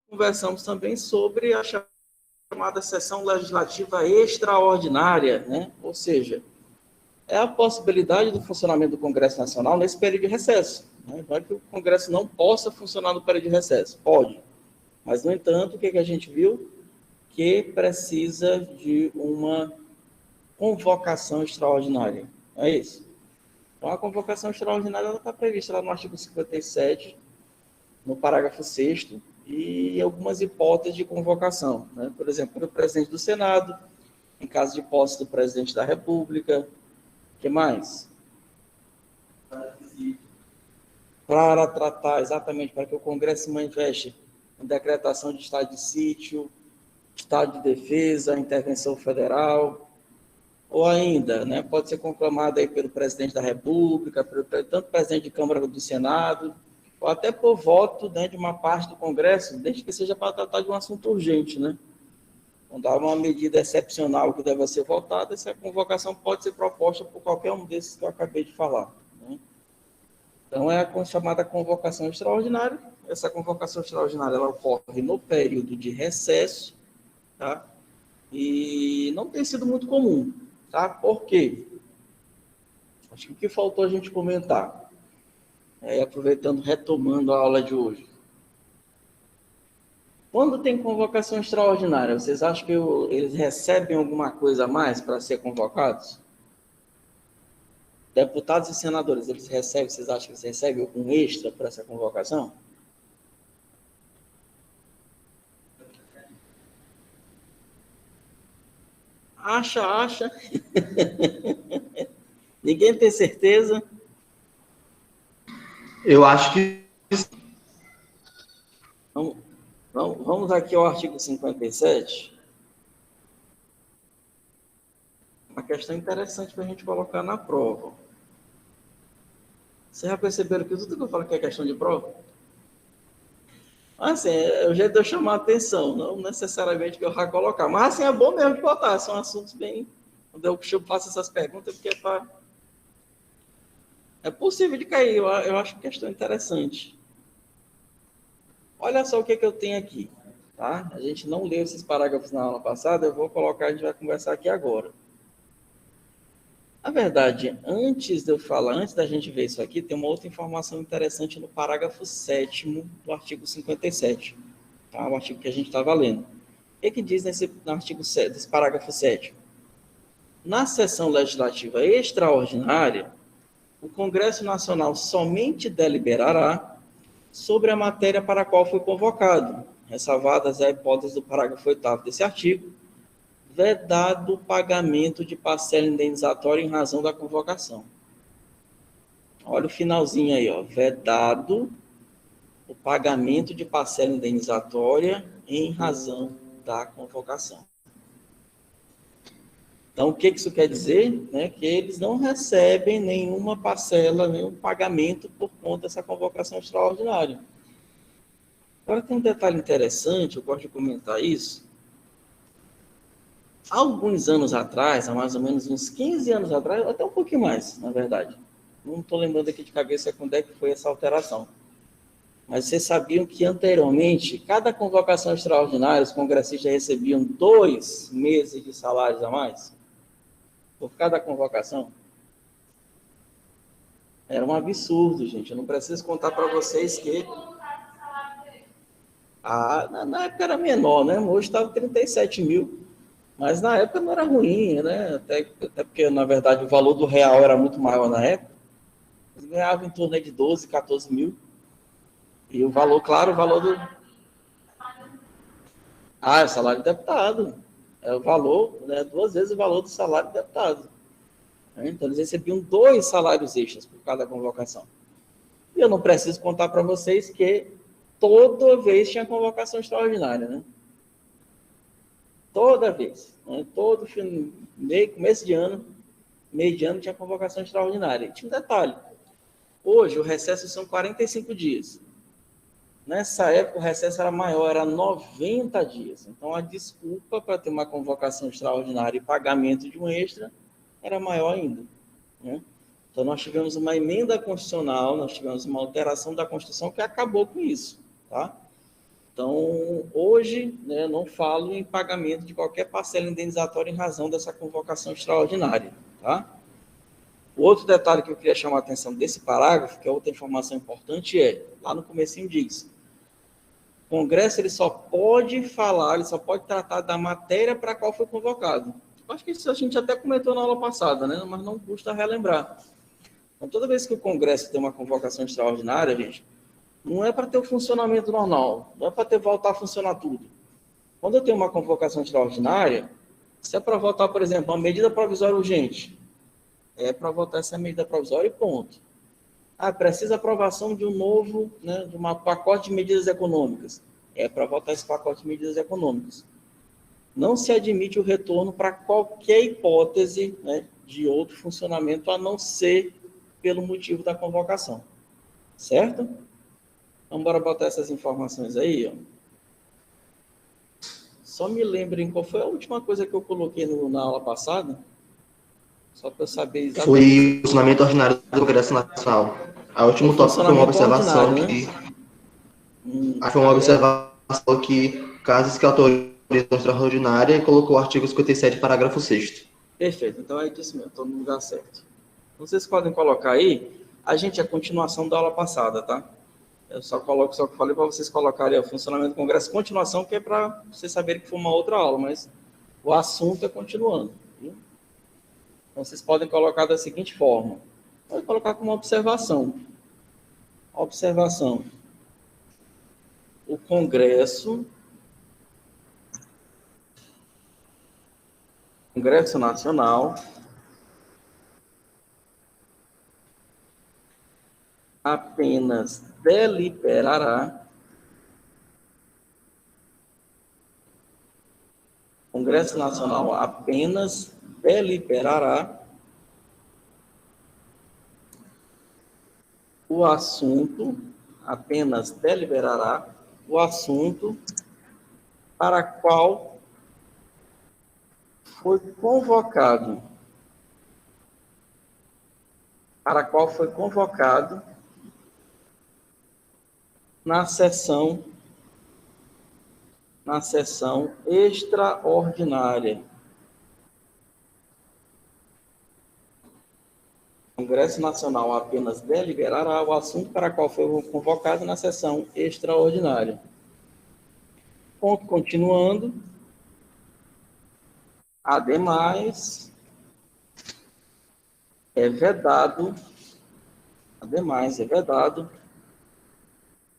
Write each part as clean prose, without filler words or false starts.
conversamos também sobre a chamada sessão legislativa extraordinária, né? Ou seja, é a possibilidade do funcionamento do Congresso Nacional nesse período de recesso. Né? Não é que o Congresso não possa funcionar no período de recesso, pode. Mas, no entanto, o que a gente viu? Que precisa de uma convocação extraordinária. É isso. Então, a convocação extraordinária está prevista lá no artigo 57, no parágrafo 6º, e algumas hipóteses de convocação. Né? Por exemplo, o presidente do Senado, em caso de posse do presidente da República. O que mais? Para tratar, exatamente, para que o Congresso se manifeste em decretação de estado de sítio, estado de defesa, intervenção federal, ou ainda, né, pode ser conclamado aí pelo presidente da República, tanto presidente de Câmara do Senado, ou até por voto, né, de uma parte do Congresso, desde que seja para tratar de um assunto urgente, né? Quando há uma medida excepcional que deve ser votada, essa convocação pode ser proposta por qualquer um desses que eu acabei de falar. Né? Então, é a chamada convocação extraordinária. Essa convocação extraordinária ela ocorre no período de recesso, tá? E não tem sido muito comum. Tá? Por quê? Acho que o que faltou a gente comentar, aproveitando, retomando a aula de hoje. Quando tem convocação extraordinária, vocês acham que eles recebem alguma coisa a mais para ser convocados? Deputados e senadores, eles recebem, vocês acham que eles recebem algum extra para essa convocação? Acha. Ninguém tem certeza? Eu acho que... Vamos aqui ao artigo 57. Uma questão interessante para a gente colocar na prova. Vocês já perceberam que tudo que eu falo que é questão de prova? Assim, é o jeito de eu chamar a atenção, não necessariamente que eu vá colocar. Mas assim, é bom mesmo de botar, são assuntos bem... Quando eu faço essas perguntas, porque é possível de cair, eu acho questão interessante. Olha só o que eu tenho aqui, tá? A gente não leu esses parágrafos na aula passada, eu vou colocar, a gente vai conversar aqui agora. Na verdade, antes da gente ver isso aqui, tem uma outra informação interessante no parágrafo 7º do artigo 57, tá? O artigo que a gente estava lendo. O que diz no artigo 7, desse parágrafo 7º? Na sessão legislativa extraordinária, o Congresso Nacional somente deliberará sobre a matéria para a qual foi convocado, ressalvadas a hipótese do parágrafo 8º desse artigo, vedado o pagamento de parcela indenizatória em razão da convocação. Olha o finalzinho aí, ó, vedado o pagamento de parcela indenizatória em razão da convocação. Então, o que isso quer dizer? Né, que eles não recebem nenhuma parcela, nenhum pagamento por conta dessa convocação extraordinária. Agora, tem um detalhe interessante, eu gosto de comentar isso. Há alguns anos atrás, há mais ou menos uns 15 anos atrás, até um pouquinho mais, na verdade. Não estou lembrando aqui de cabeça quando é que foi essa alteração. Mas vocês sabiam que anteriormente, cada convocação extraordinária, os congressistas recebiam 2 meses de salários a mais? Por cada convocação? Era um absurdo, gente. Eu não preciso contar para vocês que... na época era menor, né? Hoje estava 37 mil. Mas na época não era ruim, né? Até porque, na verdade, o valor do real era muito maior na época. Eles ganhavam em torno de 12, 14 mil. E o valor, claro, o valor do... é o salário de deputado. É o valor, né, 2 vezes o valor do salário de deputado. Então, eles recebiam 2 salários extras por cada convocação. E eu não preciso contar para vocês que toda vez tinha convocação extraordinária, né? Toda vez. Né? Todo começo de ano, meio de ano, tinha convocação extraordinária. E tinha um detalhe. Hoje, o recesso são 45 dias. Nessa época, o recesso era maior, era 90 dias. Então, a desculpa para ter uma convocação extraordinária e pagamento de um extra era maior ainda. Né? Então, nós tivemos uma emenda constitucional, nós tivemos uma alteração da Constituição que acabou com isso. Tá? Então, hoje, né, não falo em pagamento de qualquer parcela indenizatória em razão dessa convocação extraordinária, tá? O outro detalhe que eu queria chamar a atenção desse parágrafo, que é outra informação importante, lá no comecinho diz, o Congresso ele só pode falar, ele só pode tratar da matéria para a qual foi convocado. Acho que isso a gente até comentou na aula passada, né? Mas não custa relembrar. Então, toda vez que o Congresso tem uma convocação extraordinária, gente, não é para ter o funcionamento normal, não é para ter voltar a funcionar tudo. Quando eu tenho uma convocação extraordinária, se é para votar, por exemplo, uma medida provisória urgente, é para votar essa medida provisória e ponto. Ah, precisa aprovação de um novo, né, de um pacote de medidas econômicas. É para votar esse pacote de medidas econômicas. Não se admite o retorno para qualquer hipótese, né, de outro funcionamento, a não ser pelo motivo da convocação. Certo? Então, bora botar essas informações aí, ó. Só me lembrem qual foi a última coisa que eu coloquei na aula passada, só para eu saber exatamente. Foi o funcionamento ordinário do Congresso Nacional. A última tópico foi uma observação que... Né? Foi uma observação que casos que autorizam extraordinária e colocou o artigo 57, parágrafo 6º. Perfeito, então é isso mesmo, estou no lugar certo. Vocês podem colocar aí, a gente é a continuação da aula passada, tá? Eu só coloco, só que falei para vocês colocarem o funcionamento do Congresso continuação, que é para vocês saberem que foi uma outra aula, mas o assunto é continuando. Viu? Então, vocês podem colocar da seguinte forma. Pode colocar como observação. Observação. O Congresso Nacional apenas deliberará. O Congresso Nacional apenas deliberará o assunto, apenas deliberará o assunto para qual foi convocado, na sessão extraordinária. O Congresso Nacional apenas deliberará o assunto para qual foi convocado na sessão extraordinária. Ponto continuando. Ademais, é vedado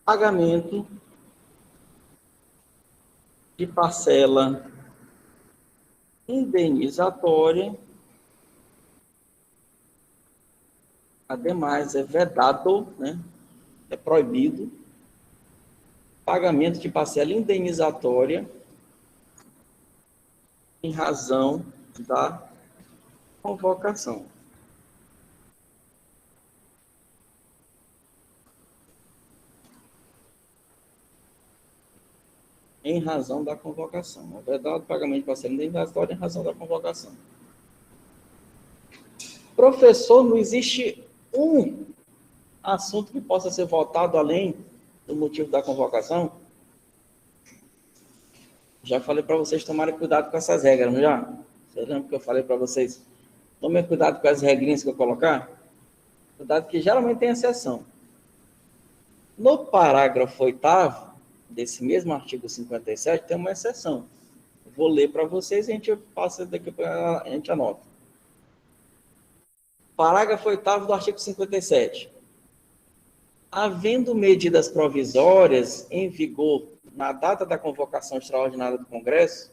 pagamento de parcela indenizatória. Ademais, é vedado, né? É proibido pagamento de parcela indenizatória em razão da convocação. Em razão da convocação. É vedado pagamento de parcela indenizatória em razão da convocação. Professor, não existe um assunto que possa ser votado além do motivo da convocação? Já falei para vocês tomarem cuidado com essas regras, não já? Você lembra que eu falei para vocês? Tomem cuidado com as regrinhas que eu colocar. Cuidado que geralmente tem exceção. No parágrafo 8º desse mesmo artigo 57, tem uma exceção. Vou ler para vocês e a gente passa daqui para a gente anota. Parágrafo 8º do artigo 57. Havendo medidas provisórias em vigor na data da convocação extraordinária do Congresso,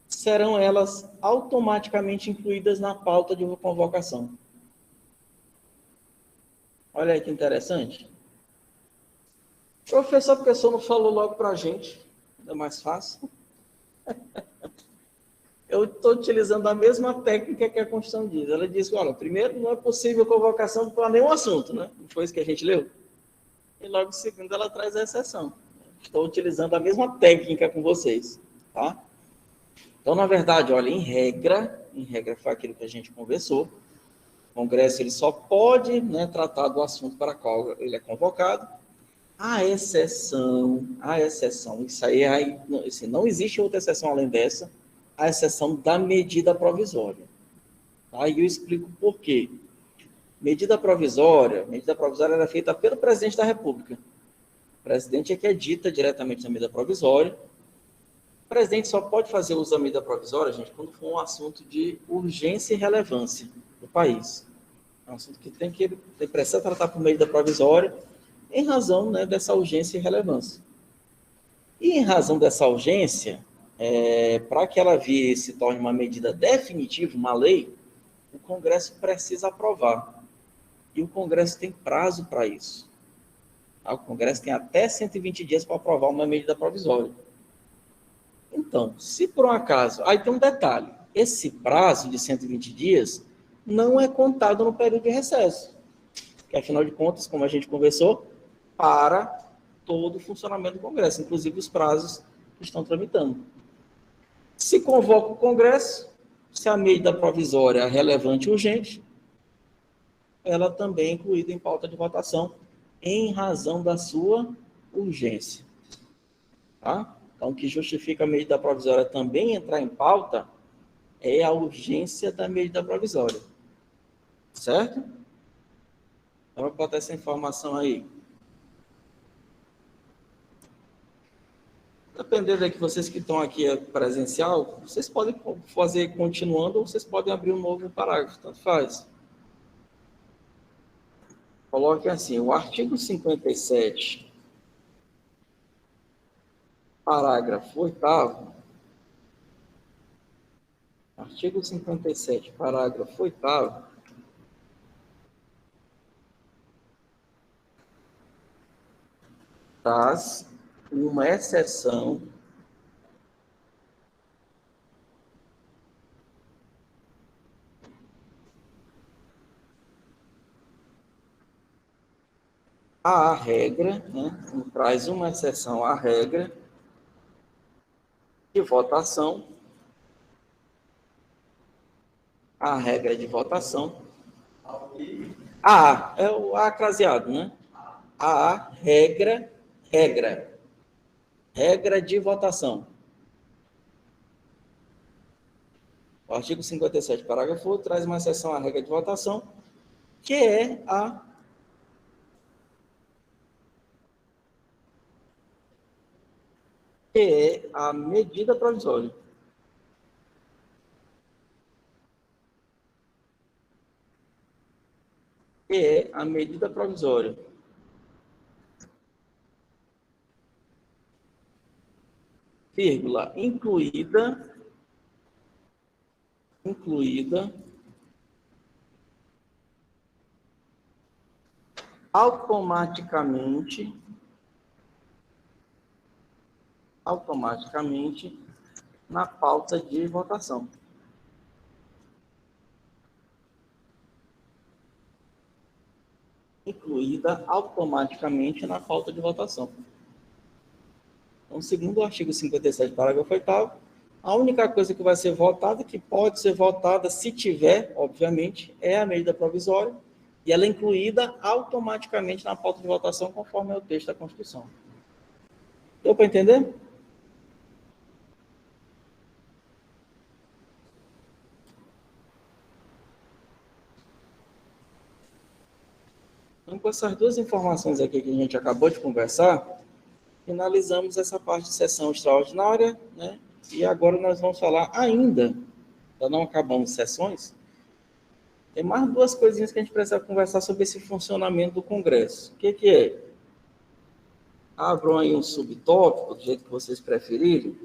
serão elas automaticamente incluídas na pauta de convocação. Olha aí que interessante. Professor, porque o senhor não falou logo para a gente? É mais fácil. Eu estou utilizando a mesma técnica que a Constituição diz. Ela diz, olha, primeiro, não é possível convocação para nenhum assunto, né? Não foi isso que a gente leu? E logo em seguida ela traz a exceção. Estou utilizando a mesma técnica com vocês, tá? Então, na verdade, olha, em regra foi aquilo que a gente conversou. O Congresso ele só pode, né, tratar do assunto para qual ele é convocado A exceção, isso aí, assim, não existe outra exceção além dessa, a exceção da medida provisória. Aí eu explico por quê. Medida provisória era feita pelo presidente da República. O presidente é que edita diretamente a medida provisória. O presidente só pode fazer uso da medida provisória, gente, quando for um assunto de urgência e relevância do país. É um assunto que tem que precisar tratar por medida provisória, em razão, né, dessa urgência e relevância. E em razão dessa urgência, para que ela se torne uma medida definitiva, uma lei, o Congresso precisa aprovar. E o Congresso tem prazo para isso. O Congresso tem até 120 dias para aprovar uma medida provisória. Então, se por um acaso... Aí tem um detalhe. Esse prazo de 120 dias não é contado no período de recesso. Que, afinal de contas, como a gente conversou, para todo o funcionamento do Congresso, inclusive os prazos que estão tramitando. Se convoca o Congresso, se a medida provisória é relevante e urgente, ela também é incluída em pauta de votação, em razão da sua urgência. Tá? Então, o que justifica a medida provisória também entrar em pauta é a urgência da medida provisória. Certo? Então, vou botar essa informação aí. Dependendo de vocês que estão aqui presencial, vocês podem fazer continuando ou vocês podem abrir um novo parágrafo, tanto faz. Coloque assim, o artigo 57, parágrafo 8º, artigo 57, parágrafo 8º, traz uma exceção à regra, né? Traz uma exceção à regra de votação, a regra de votação, é o A craseado, né? A regra de votação. O artigo 57, parágrafo 8, traz uma exceção à regra de votação, que é a medida provisória. Que é a medida provisória. Vírgula, incluída automaticamente na pauta de votação. Incluída automaticamente na pauta de votação. Então, segundo o artigo 57, parágrafo 8º, a única coisa que vai ser votada, que pode ser votada se tiver, obviamente, é a medida provisória, e ela é incluída automaticamente na pauta de votação, conforme é o texto da Constituição. Deu para entender? Então, com essas duas informações aqui que a gente acabou de conversar, finalizamos essa parte de sessão extraordinária, né? E agora nós vamos falar ainda, não acabamos sessões, tem mais duas coisinhas que a gente precisa conversar sobre esse funcionamento do Congresso. O que é? Abram aí um subtópico, do jeito que vocês preferirem.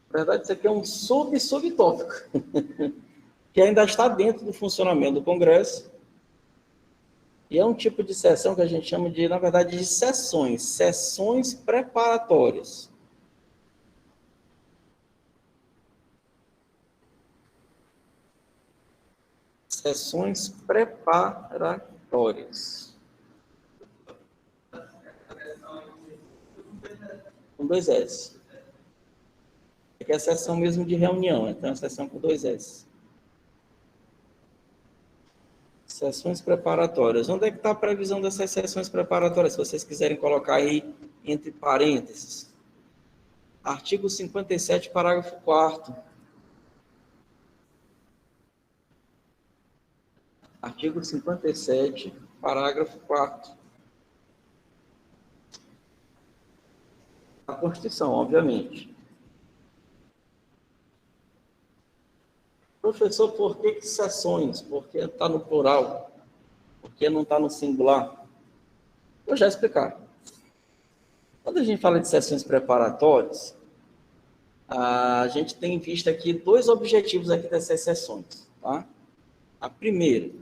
Na verdade, isso aqui é um subtópico, que ainda está dentro do funcionamento do Congresso. E é um tipo de sessão que a gente chama de, na verdade, de sessões preparatórias. Sessões preparatórias. Com 2 S. Aqui é a sessão mesmo de reunião, então é a sessão com 2 S. Sessões preparatórias. Onde é que está a previsão dessas sessões preparatórias? Se vocês quiserem colocar aí entre parênteses. Artigo 57, parágrafo 4º. Artigo 57, parágrafo 4º. A Constituição, obviamente. Professor, por que sessões? Por que está no plural? Por que não está no singular? Vou já explicar. Quando a gente fala de sessões preparatórias, a gente tem visto aqui dois objetivos aqui dessas sessões. Tá? A primeira,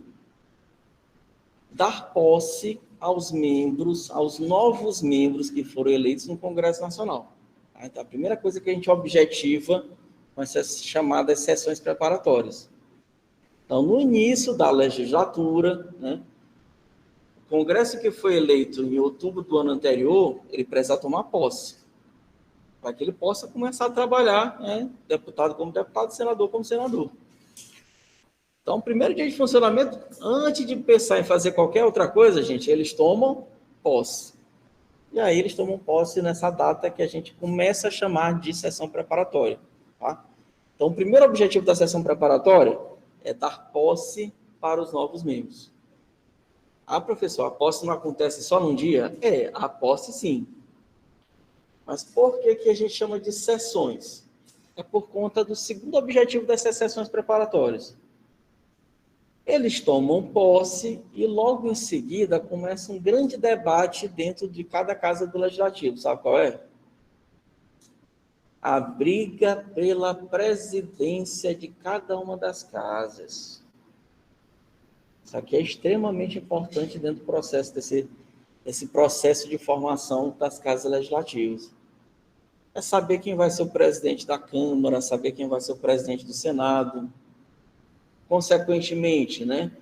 dar posse aos membros, aos novos membros que foram eleitos no Congresso Nacional. Tá? Então, a primeira coisa que a gente objetiva com essas chamadas sessões preparatórias. Então, no início da legislatura, né, o Congresso que foi eleito em outubro do ano anterior, ele precisa tomar posse, para que ele possa começar a trabalhar, né, deputado como deputado, senador como senador. Então, o primeiro dia de funcionamento, antes de pensar em fazer qualquer outra coisa, gente, eles tomam posse. E aí eles tomam posse nessa data que a gente começa a chamar de sessão preparatória. Tá? Então, o primeiro objetivo da sessão preparatória é dar posse para os novos membros. Ah, professor, a posse não acontece só num dia? É, a posse sim. Mas por que a gente chama de sessões? É por conta do segundo objetivo dessas sessões preparatórias. Eles tomam posse e logo em seguida começa um grande debate dentro de cada casa do Legislativo. Sabe qual é? A briga pela presidência de cada uma das casas. Isso aqui é extremamente importante dentro do processo desse processo de formação das casas legislativas. É saber quem vai ser o presidente da Câmara, saber quem vai ser o presidente do Senado. Consequentemente, né,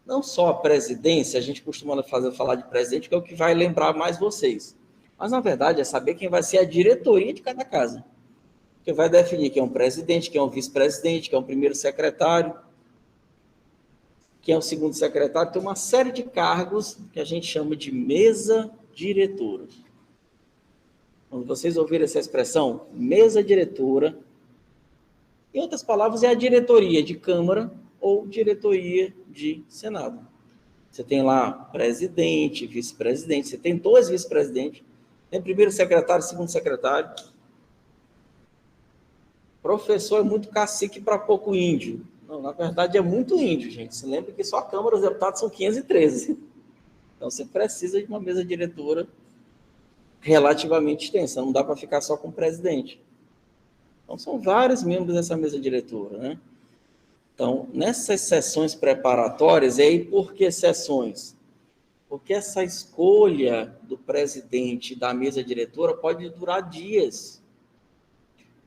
não só a presidência, a gente costuma falar de presidente, que é o que vai lembrar mais vocês. Mas, na verdade, é saber quem vai ser a diretoria de cada casa. Que vai definir quem é um presidente, quem é um vice-presidente, quem é um primeiro secretário, quem é o segundo secretário. Tem uma série de cargos que a gente chama de mesa diretora. Quando vocês ouvirem essa expressão, mesa diretora, em outras palavras, é a diretoria de Câmara ou diretoria de Senado. Você tem lá presidente, vice-presidente, você tem dois vice-presidentes, tem primeiro secretário, segundo secretário. Professor é muito cacique para pouco índio. Não, na verdade é muito índio, gente. Se lembra que só a Câmara dos Deputados são 513. Então você precisa de uma mesa diretora relativamente extensa, não dá para ficar só com o presidente. Então são vários membros dessa mesa diretora, né? Então, nessas sessões preparatórias, e aí por que sessões? Porque essa escolha do presidente da mesa diretora pode durar dias.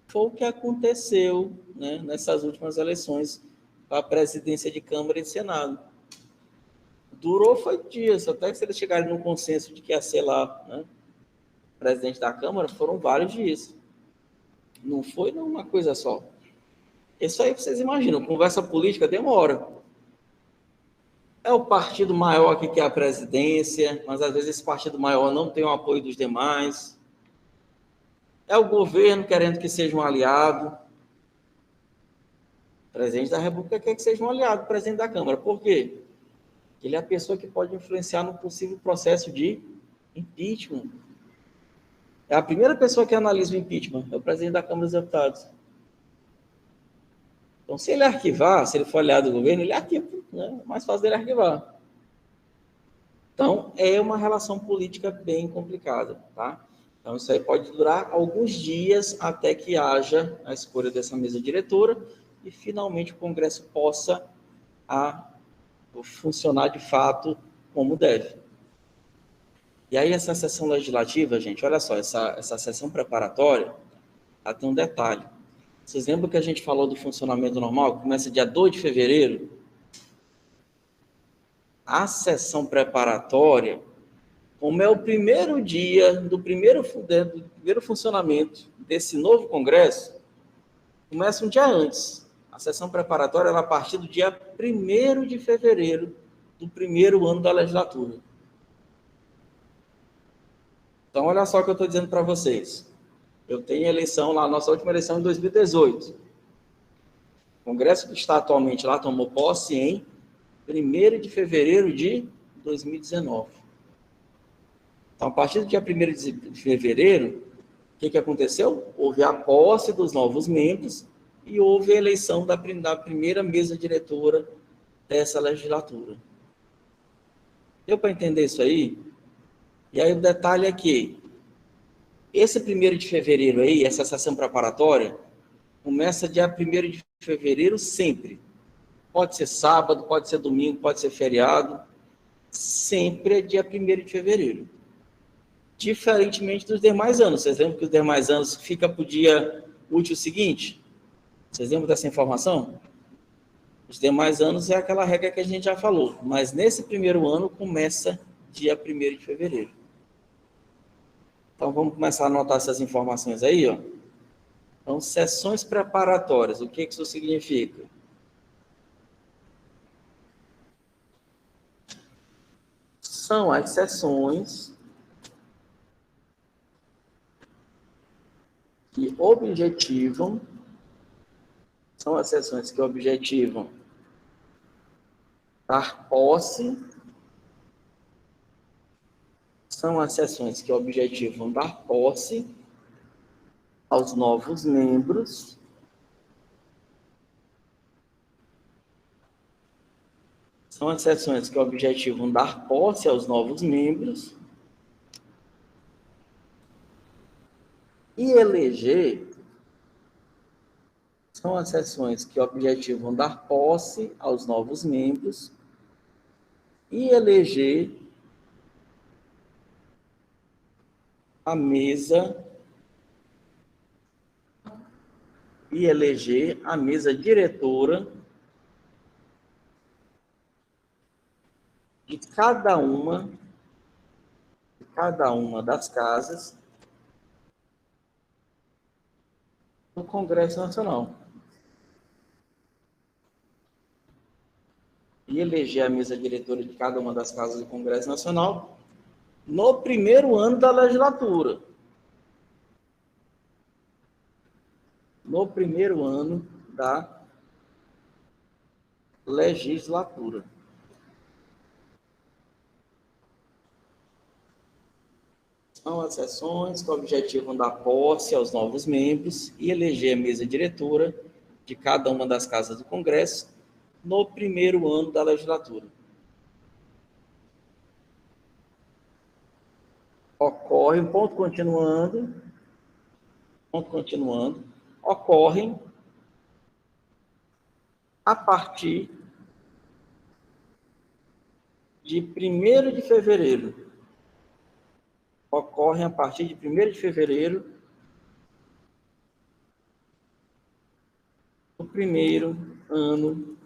Foi o que aconteceu, né, nessas últimas eleições para a presidência de Câmara e de Senado. Durou foi dias, até que se eles chegarem num consenso de que ia ser lá, né, presidente da Câmara, foram vários dias. Não foi uma coisa só. Isso aí vocês imaginam, conversa política demora. É o partido maior que quer a presidência, mas às vezes esse partido maior não tem o apoio dos demais. É o governo querendo que seja um aliado. O presidente da República quer que seja um aliado do presidente da Câmara. Por quê? Ele é a pessoa que pode influenciar no possível processo de impeachment. É a primeira pessoa que analisa o impeachment, é o presidente da Câmara dos Deputados. Então, se ele arquivar, se ele for aliado do governo, ele arquiva, né? É mais fácil dele arquivar. Então, é uma relação política bem complicada, tá? Então, isso aí pode durar alguns dias até que haja a escolha dessa mesa diretora e, finalmente, o Congresso possa funcionar de fato como deve. E aí, essa sessão legislativa, gente, olha só, essa sessão preparatória, ela tem um detalhe. Vocês lembram que a gente falou do funcionamento normal, que começa dia 2 de fevereiro? A sessão preparatória, como é o primeiro dia do primeiro funcionamento desse novo Congresso, começa um dia antes. A sessão preparatória é a partir do dia 1º de fevereiro do primeiro ano da legislatura. Então, olha só o que eu estou dizendo para vocês. Eu tenho eleição lá, nossa última eleição em 2018. O Congresso que está atualmente lá tomou posse em 1º de fevereiro de 2019. Então, a partir do dia 1º de fevereiro, o que aconteceu? Houve a posse dos novos membros e houve a eleição da primeira mesa diretora dessa legislatura. Deu para entender isso aí? E aí o detalhe é que esse 1º de fevereiro aí, essa sessão preparatória, começa dia 1º de fevereiro sempre. Pode ser sábado, pode ser domingo, pode ser feriado. Sempre é dia 1º de fevereiro. Diferentemente dos demais anos. Vocês lembram que os demais anos fica para o dia útil seguinte? Vocês lembram dessa informação? Os demais anos é aquela regra que a gente já falou. Mas nesse primeiro ano começa dia 1º de fevereiro. Então, vamos começar a anotar essas informações aí, ó. Então, sessões preparatórias, o que isso significa? São as sessões que objetivam, dar posse, aos novos membros e eleger a mesa diretora de cada uma das casas do Congresso Nacional. E eleger a mesa diretora de cada uma das casas do Congresso Nacional no primeiro ano da legislatura. No primeiro ano da legislatura. São as sessões que objetivam dar posse aos novos membros e eleger a mesa diretora de cada uma das casas do Congresso no primeiro ano da legislatura. Ocorrem, ocorrem a partir de 1º de fevereiro. Ocorrem a partir de 1º de fevereiro do primeiro ano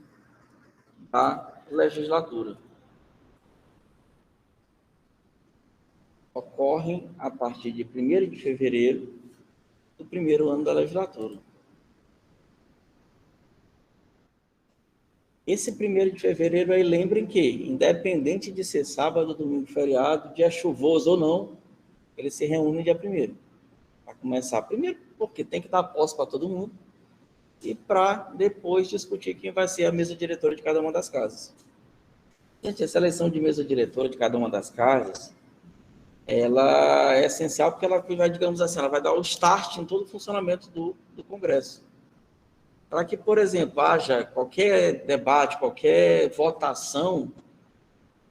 da legislatura. Ocorrem a partir de 1º de fevereiro do primeiro ano da legislatura. Esse 1º de fevereiro aí, lembrem que, independente de ser sábado, domingo, feriado, dia chuvoso ou não, eles se reúnem dia 1º. Para começar primeiro, porque tem que dar posse para todo mundo, e para depois discutir quem vai ser a mesa diretora de cada uma das casas. Gente, essa eleição de mesa diretora de cada uma das casas, ela é essencial porque ela vai, digamos assim, ela vai dar o start em todo o funcionamento do Congresso. Para que, por exemplo, haja qualquer debate, qualquer votação,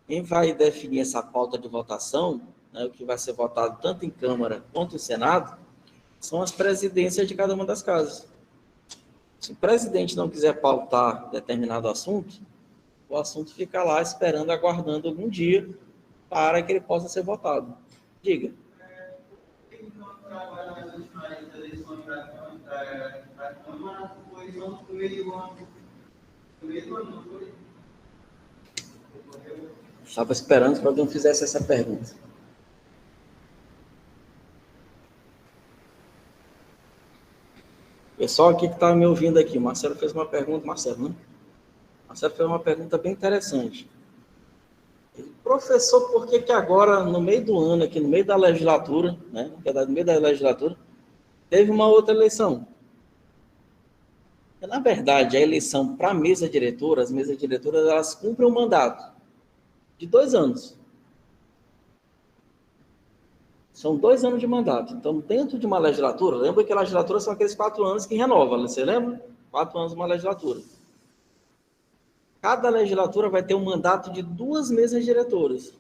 quem vai definir essa pauta de votação, né, o que vai ser votado tanto em Câmara quanto em Senado, são as presidências de cada uma das casas. Se o presidente não quiser pautar determinado assunto, o assunto fica lá esperando, aguardando algum dia para que ele possa ser votado. Diga. Tem que trabalhar nas últimas eleições para a Câmara, foi só no primeiro ano. Não foi? Estava esperando que alguém fizesse essa pergunta. Pessoal aqui que está me ouvindo aqui, Marcelo fez uma pergunta, Marcelo fez uma pergunta bem interessante. Professor, por que agora, no meio do ano, aqui no meio da legislatura, né, no meio da legislatura, teve uma outra eleição? Na verdade, a eleição para a mesa diretora, as mesas diretoras, elas cumprem um mandato de 2 anos. São 2 anos de mandato. Então, dentro de uma legislatura, lembra que a legislatura são aqueles 4 anos que renova, você lembra? 4 anos de uma legislatura. Cada legislatura vai ter um mandato de 2 mesas diretoras.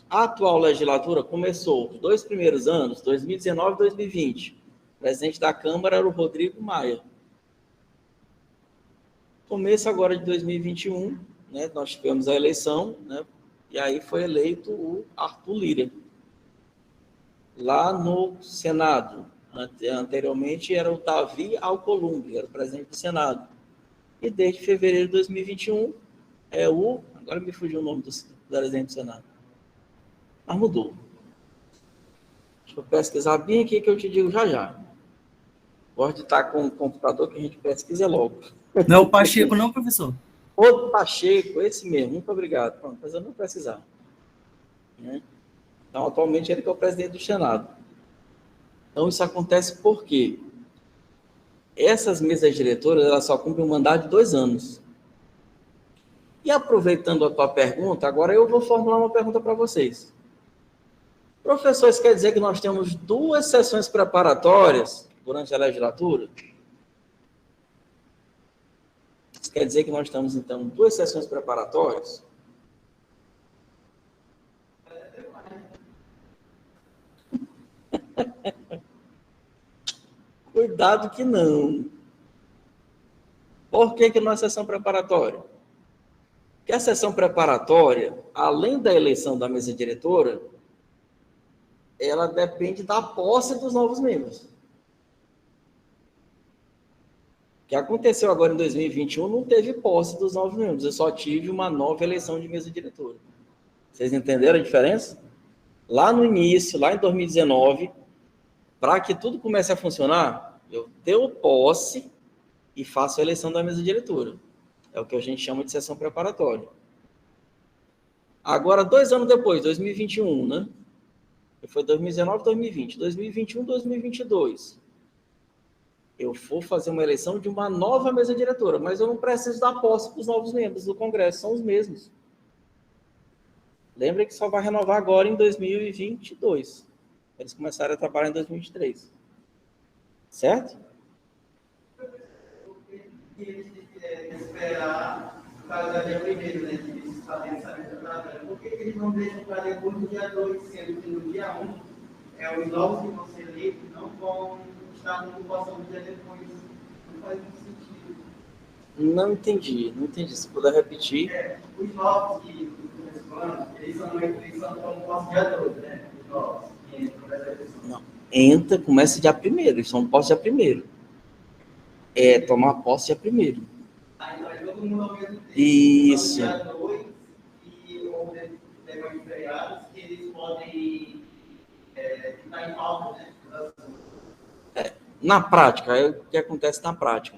A atual legislatura começou os 2 primeiros anos, 2019 e 2020. O presidente da Câmara era o Rodrigo Maia. Começo agora de 2021, né, nós tivemos a eleição, né, e aí foi eleito o Arthur Lira. Lá no Senado, anteriormente era o Davi Alcolumbre, era o presidente do Senado. E desde fevereiro de 2021 é agora me fugiu o nome do presidente do Senado. Mas mudou. Deixa eu pesquisar bem aqui que eu te digo já. Gosto de estar com o computador que a gente pesquisa logo. Não é o Pacheco não, professor? O Pacheco, esse mesmo. Muito obrigado. Pronto, mas eu não precisar. Né? Então, atualmente, ele que é o presidente do Senado. Então, isso acontece por quê? Essas mesas diretoras, elas só cumprem um mandato de 2 anos. E aproveitando a tua pergunta, agora eu vou formular uma pergunta para vocês. Professor, isso quer dizer que nós temos 2 sessões preparatórias durante a legislatura? Isso quer dizer que nós temos, então, 2 sessões preparatórias? Cuidado que não. Por que não é sessão preparatória? Porque a sessão preparatória, além da eleição da mesa diretora, ela depende da posse dos novos membros. O que aconteceu agora em 2021 não teve posse dos novos membros, eu só tive uma nova eleição de mesa diretora. Vocês entenderam a diferença? Lá no início, lá em 2019, para que tudo comece a funcionar, eu tenho posse e faço a eleição da mesa diretora. É o que a gente chama de sessão preparatória. Agora, 2 anos depois, 2021, né? Foi 2019, 2020. 2021, 2022. Eu vou fazer uma eleição de uma nova mesa diretora, mas eu não preciso dar posse para os novos membros do Congresso, são os mesmos. Lembra que só vai renovar agora em 2022. Eles começaram a trabalhar em 2023. Certo? Eles esperar fazer dia primeiro, né? Que eles fazem essa preparatória. Por que eles não deixam para depois do dia 2, sendo que no dia 1, os novos que vão ser eleitos não vão estar na ocupação do dia depois? Não faz muito sentido. Não entendi. Se puder repetir. Os novos que eles são posse dia 2, né? Os novos que entram nessa eleição. Não. Entra, começa dia 1º, eles são posse dia 1º. Tomar posse dia 1º. Então é todo mundo ao mesmo tempo. Isso. Dia 2 e ou depois de feriados que eles podem ficar em pauta, né? Na prática, o que acontece na prática?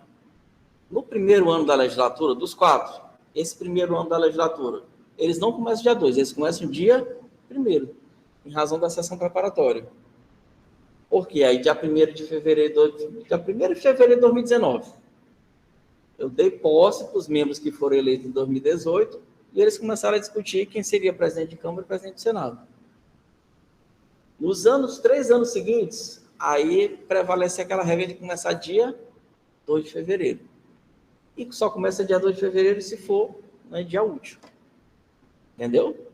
No primeiro ano da legislatura, dos 4, esse primeiro ano da legislatura, eles não começam dia 2, eles começam dia 1º, em razão da sessão preparatória. Por quê? Aí, dia 1º de fevereiro de 2019, eu dei posse para os membros que foram eleitos em 2018 e eles começaram a discutir quem seria presidente de Câmara e presidente do Senado. Nos 3 anos seguintes, aí prevalece aquela regra de começar dia 2 de fevereiro. E só começa dia 2 de fevereiro se for, né, dia útil. Entendeu?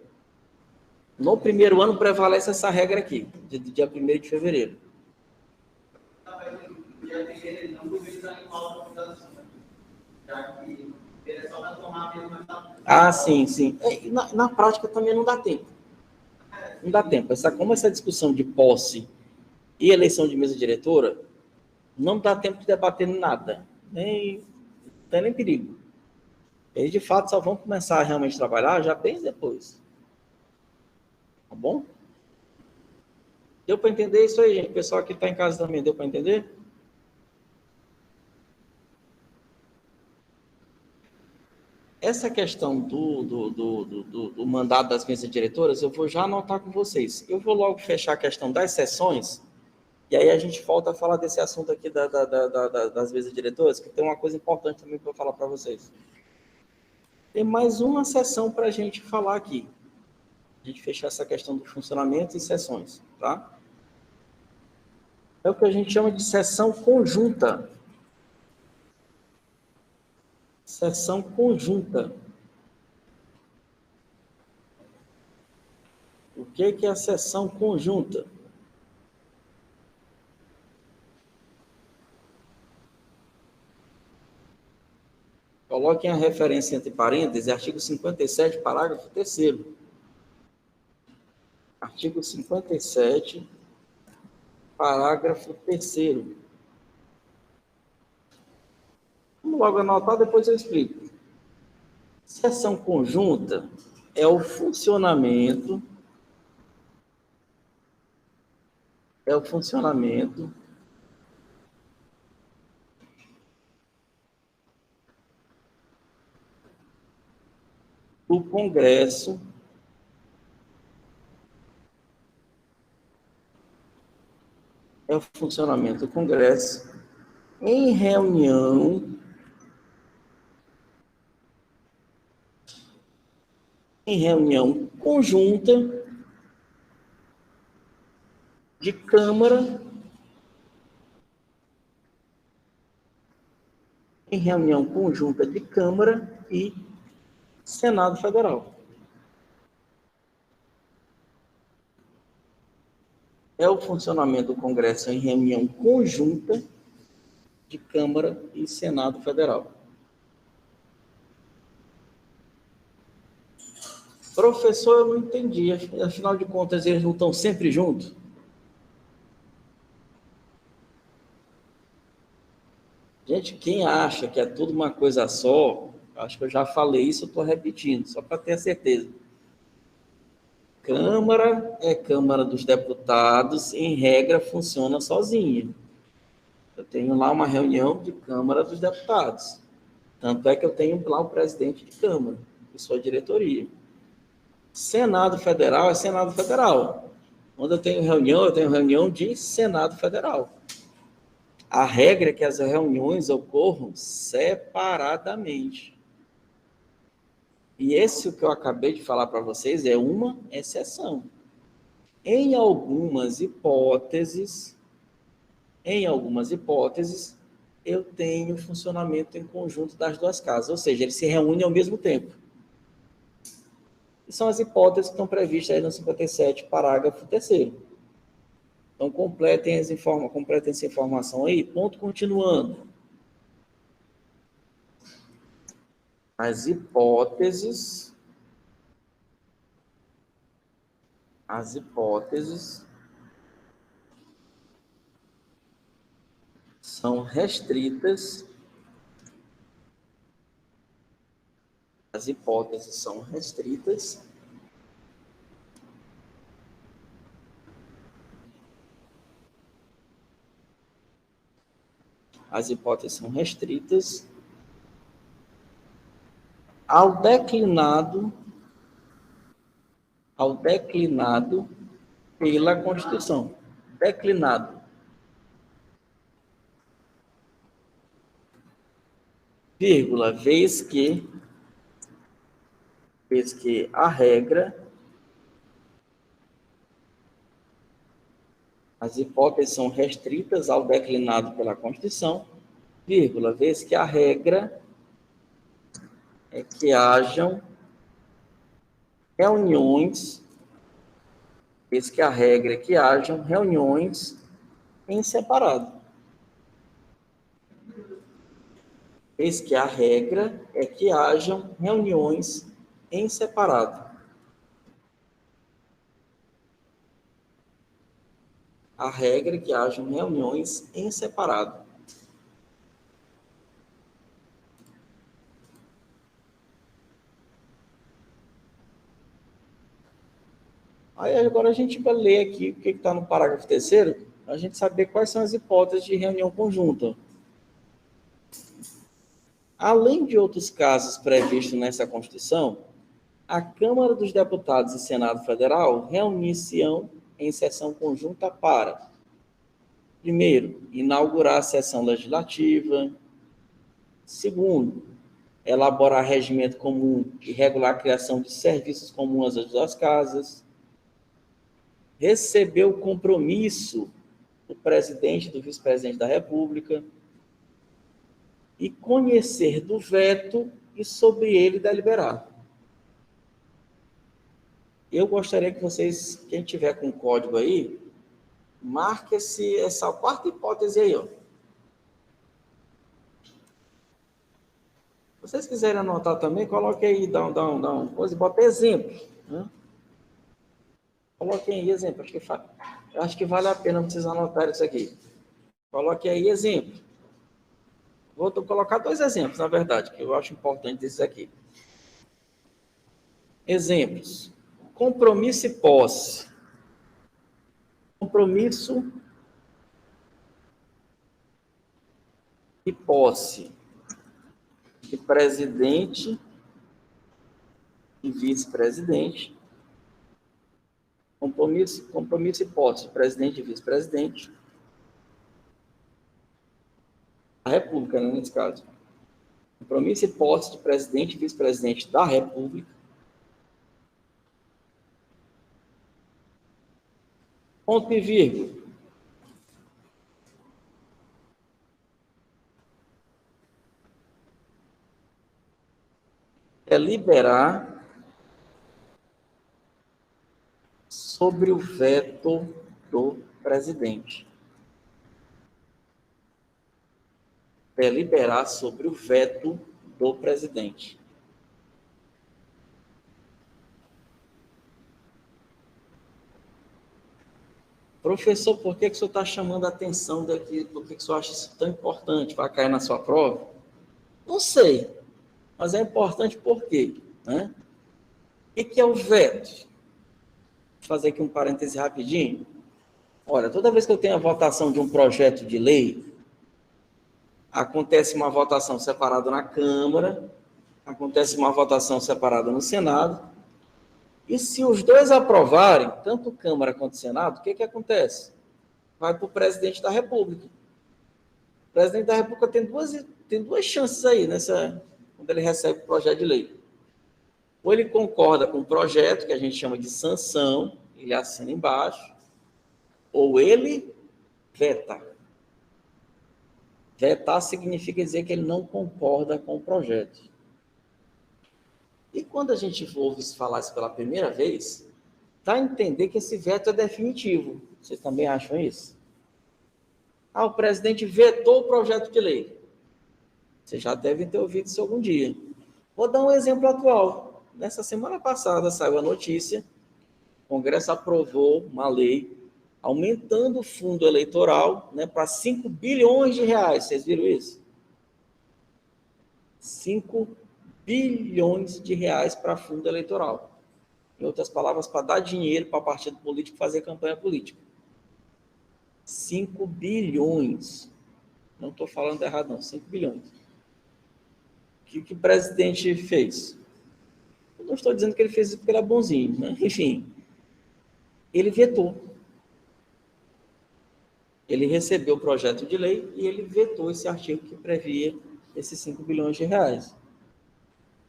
No primeiro ano prevalece essa regra aqui, de dia 1º de fevereiro. Dia 1º ele não podia estar em pauta, já que ele é só para tomar mesmo. Sim. Na prática também não dá tempo. Não dá tempo. Como essa discussão de posse e eleição de mesa diretora, não dá tempo de debater nada. Não tem nem perigo. Eles, de fato, só vão começar a realmente trabalhar já bem depois. Tá bom? Deu para entender isso aí, gente? O pessoal que está em casa também, deu para entender? essa questão do mandato das mesas diretoras, eu vou já anotar com vocês. Eu vou logo fechar a questão das sessões, e aí a gente volta a falar desse assunto aqui das mesas diretoras, que tem uma coisa importante também para falar para vocês. Tem mais uma sessão para a gente falar aqui. A gente fechar essa questão do funcionamento e sessões, tá? É o que a gente chama de sessão conjunta. Sessão conjunta. O que é a sessão conjunta? Coloquem a referência entre parênteses, artigo 57, parágrafo 3º. Artigo 57, parágrafo 3º. Vamos logo anotar, depois eu explico. Sessão conjunta é o funcionamento do Congresso em reunião conjunta de Câmara, e Senado Federal. É o funcionamento do Congresso em reunião conjunta de Câmara e Senado Federal. Professor, eu não entendi. Afinal de contas, eles não estão sempre juntos? Gente, quem acha que é tudo uma coisa só, acho que eu já falei isso, eu estou repetindo, só para ter a certeza. Câmara é Câmara dos Deputados, em regra, funciona sozinha. Eu tenho lá uma reunião de Câmara dos Deputados. Tanto é que eu tenho lá o presidente de Câmara, e sua diretoria. Senado Federal é Senado Federal. Quando eu tenho reunião de Senado Federal. A regra é que as reuniões ocorram separadamente. E esse que eu acabei de falar para vocês é uma exceção. Em algumas hipóteses, eu tenho funcionamento em conjunto das duas casas, ou seja, eles se reúnem ao mesmo tempo. E são as hipóteses que estão previstas aí no 57, parágrafo 3º. Então, completem essa informação aí. Ponto continuando. As hipóteses são restritas. As hipóteses são restritas ao declinado pela Constituição. Declinado. Vírgula, vez que a regra, as hipóteses são restritas ao declinado pela Constituição, vírgula, vez que a regra é que hajam reuniões em separado. Vez que a regra é que hajam reuniões em separado. A regra é que hajam reuniões em separado. Aí agora a gente vai ler aqui o que está no parágrafo 3º, a gente saber quais são as hipóteses de reunião conjunta. Além de outros casos previstos nessa Constituição, a Câmara dos Deputados e Senado Federal reunir-se-ão em sessão conjunta para, primeiro, inaugurar a sessão legislativa. Segundo, elaborar regimento comum e regular a criação de serviços comuns às duas casas. Receber o compromisso do presidente e do vice-presidente da República. E conhecer do veto e sobre ele deliberar. Eu gostaria que vocês, quem tiver com o código aí, marque essa quarta hipótese aí, ó. Se vocês quiserem anotar também, coloque aí, dá um coisa, bota exemplo. Né? Coloquem aí exemplo. Acho que vale a pena vocês anotarem isso aqui. Coloque aí exemplo. Vou colocar 2 exemplos, na verdade, que eu acho importante desses aqui. Exemplos. Compromisso e posse. Compromisso e posse de presidente e vice-presidente. Compromisso e posse de presidente e vice-presidente. A República, né, nesse caso. Compromisso e posse de presidente e vice-presidente da República. Ponto e vírgula. Deliberar sobre o veto do presidente. Deliberar sobre o veto do presidente. Professor, por que o senhor está chamando a atenção daqui? Por que o senhor acha isso tão importante para cair na sua prova? Não sei, mas é importante por quê? Né? O que é o veto? Vou fazer aqui um parêntese rapidinho. Olha, toda vez que eu tenho a votação de um projeto de lei, acontece uma votação separada na Câmara, acontece uma votação separada no Senado, e se os dois aprovarem, tanto Câmara quanto Senado, o que acontece? Vai para o presidente da República. O presidente da República tem duas chances aí, quando ele recebe o projeto de lei. Ou ele concorda com o projeto, que a gente chama de sanção, ele assina embaixo, ou ele veta. Vetar significa dizer que ele não concorda com o projeto. E quando a gente ouve falar isso pela primeira vez, dá a entender que esse veto é definitivo. Vocês também acham isso? O presidente vetou o projeto de lei. Vocês já devem ter ouvido isso algum dia. Vou dar um exemplo atual. Nessa semana passada saiu a notícia, o Congresso aprovou uma lei aumentando o fundo eleitoral, né, para 5 bilhões de reais. Vocês viram isso? 5 bilhões de reais para fundo eleitoral. Em outras palavras, para dar dinheiro para partido político fazer campanha política. 5 bilhões. Não estou falando errado, não. 5 bilhões. O que o presidente fez? Eu não estou dizendo que ele fez isso porque ele é bonzinho, né? Enfim, ele vetou. Ele recebeu o projeto de lei e ele vetou esse artigo que previa esses 5 bilhões de reais.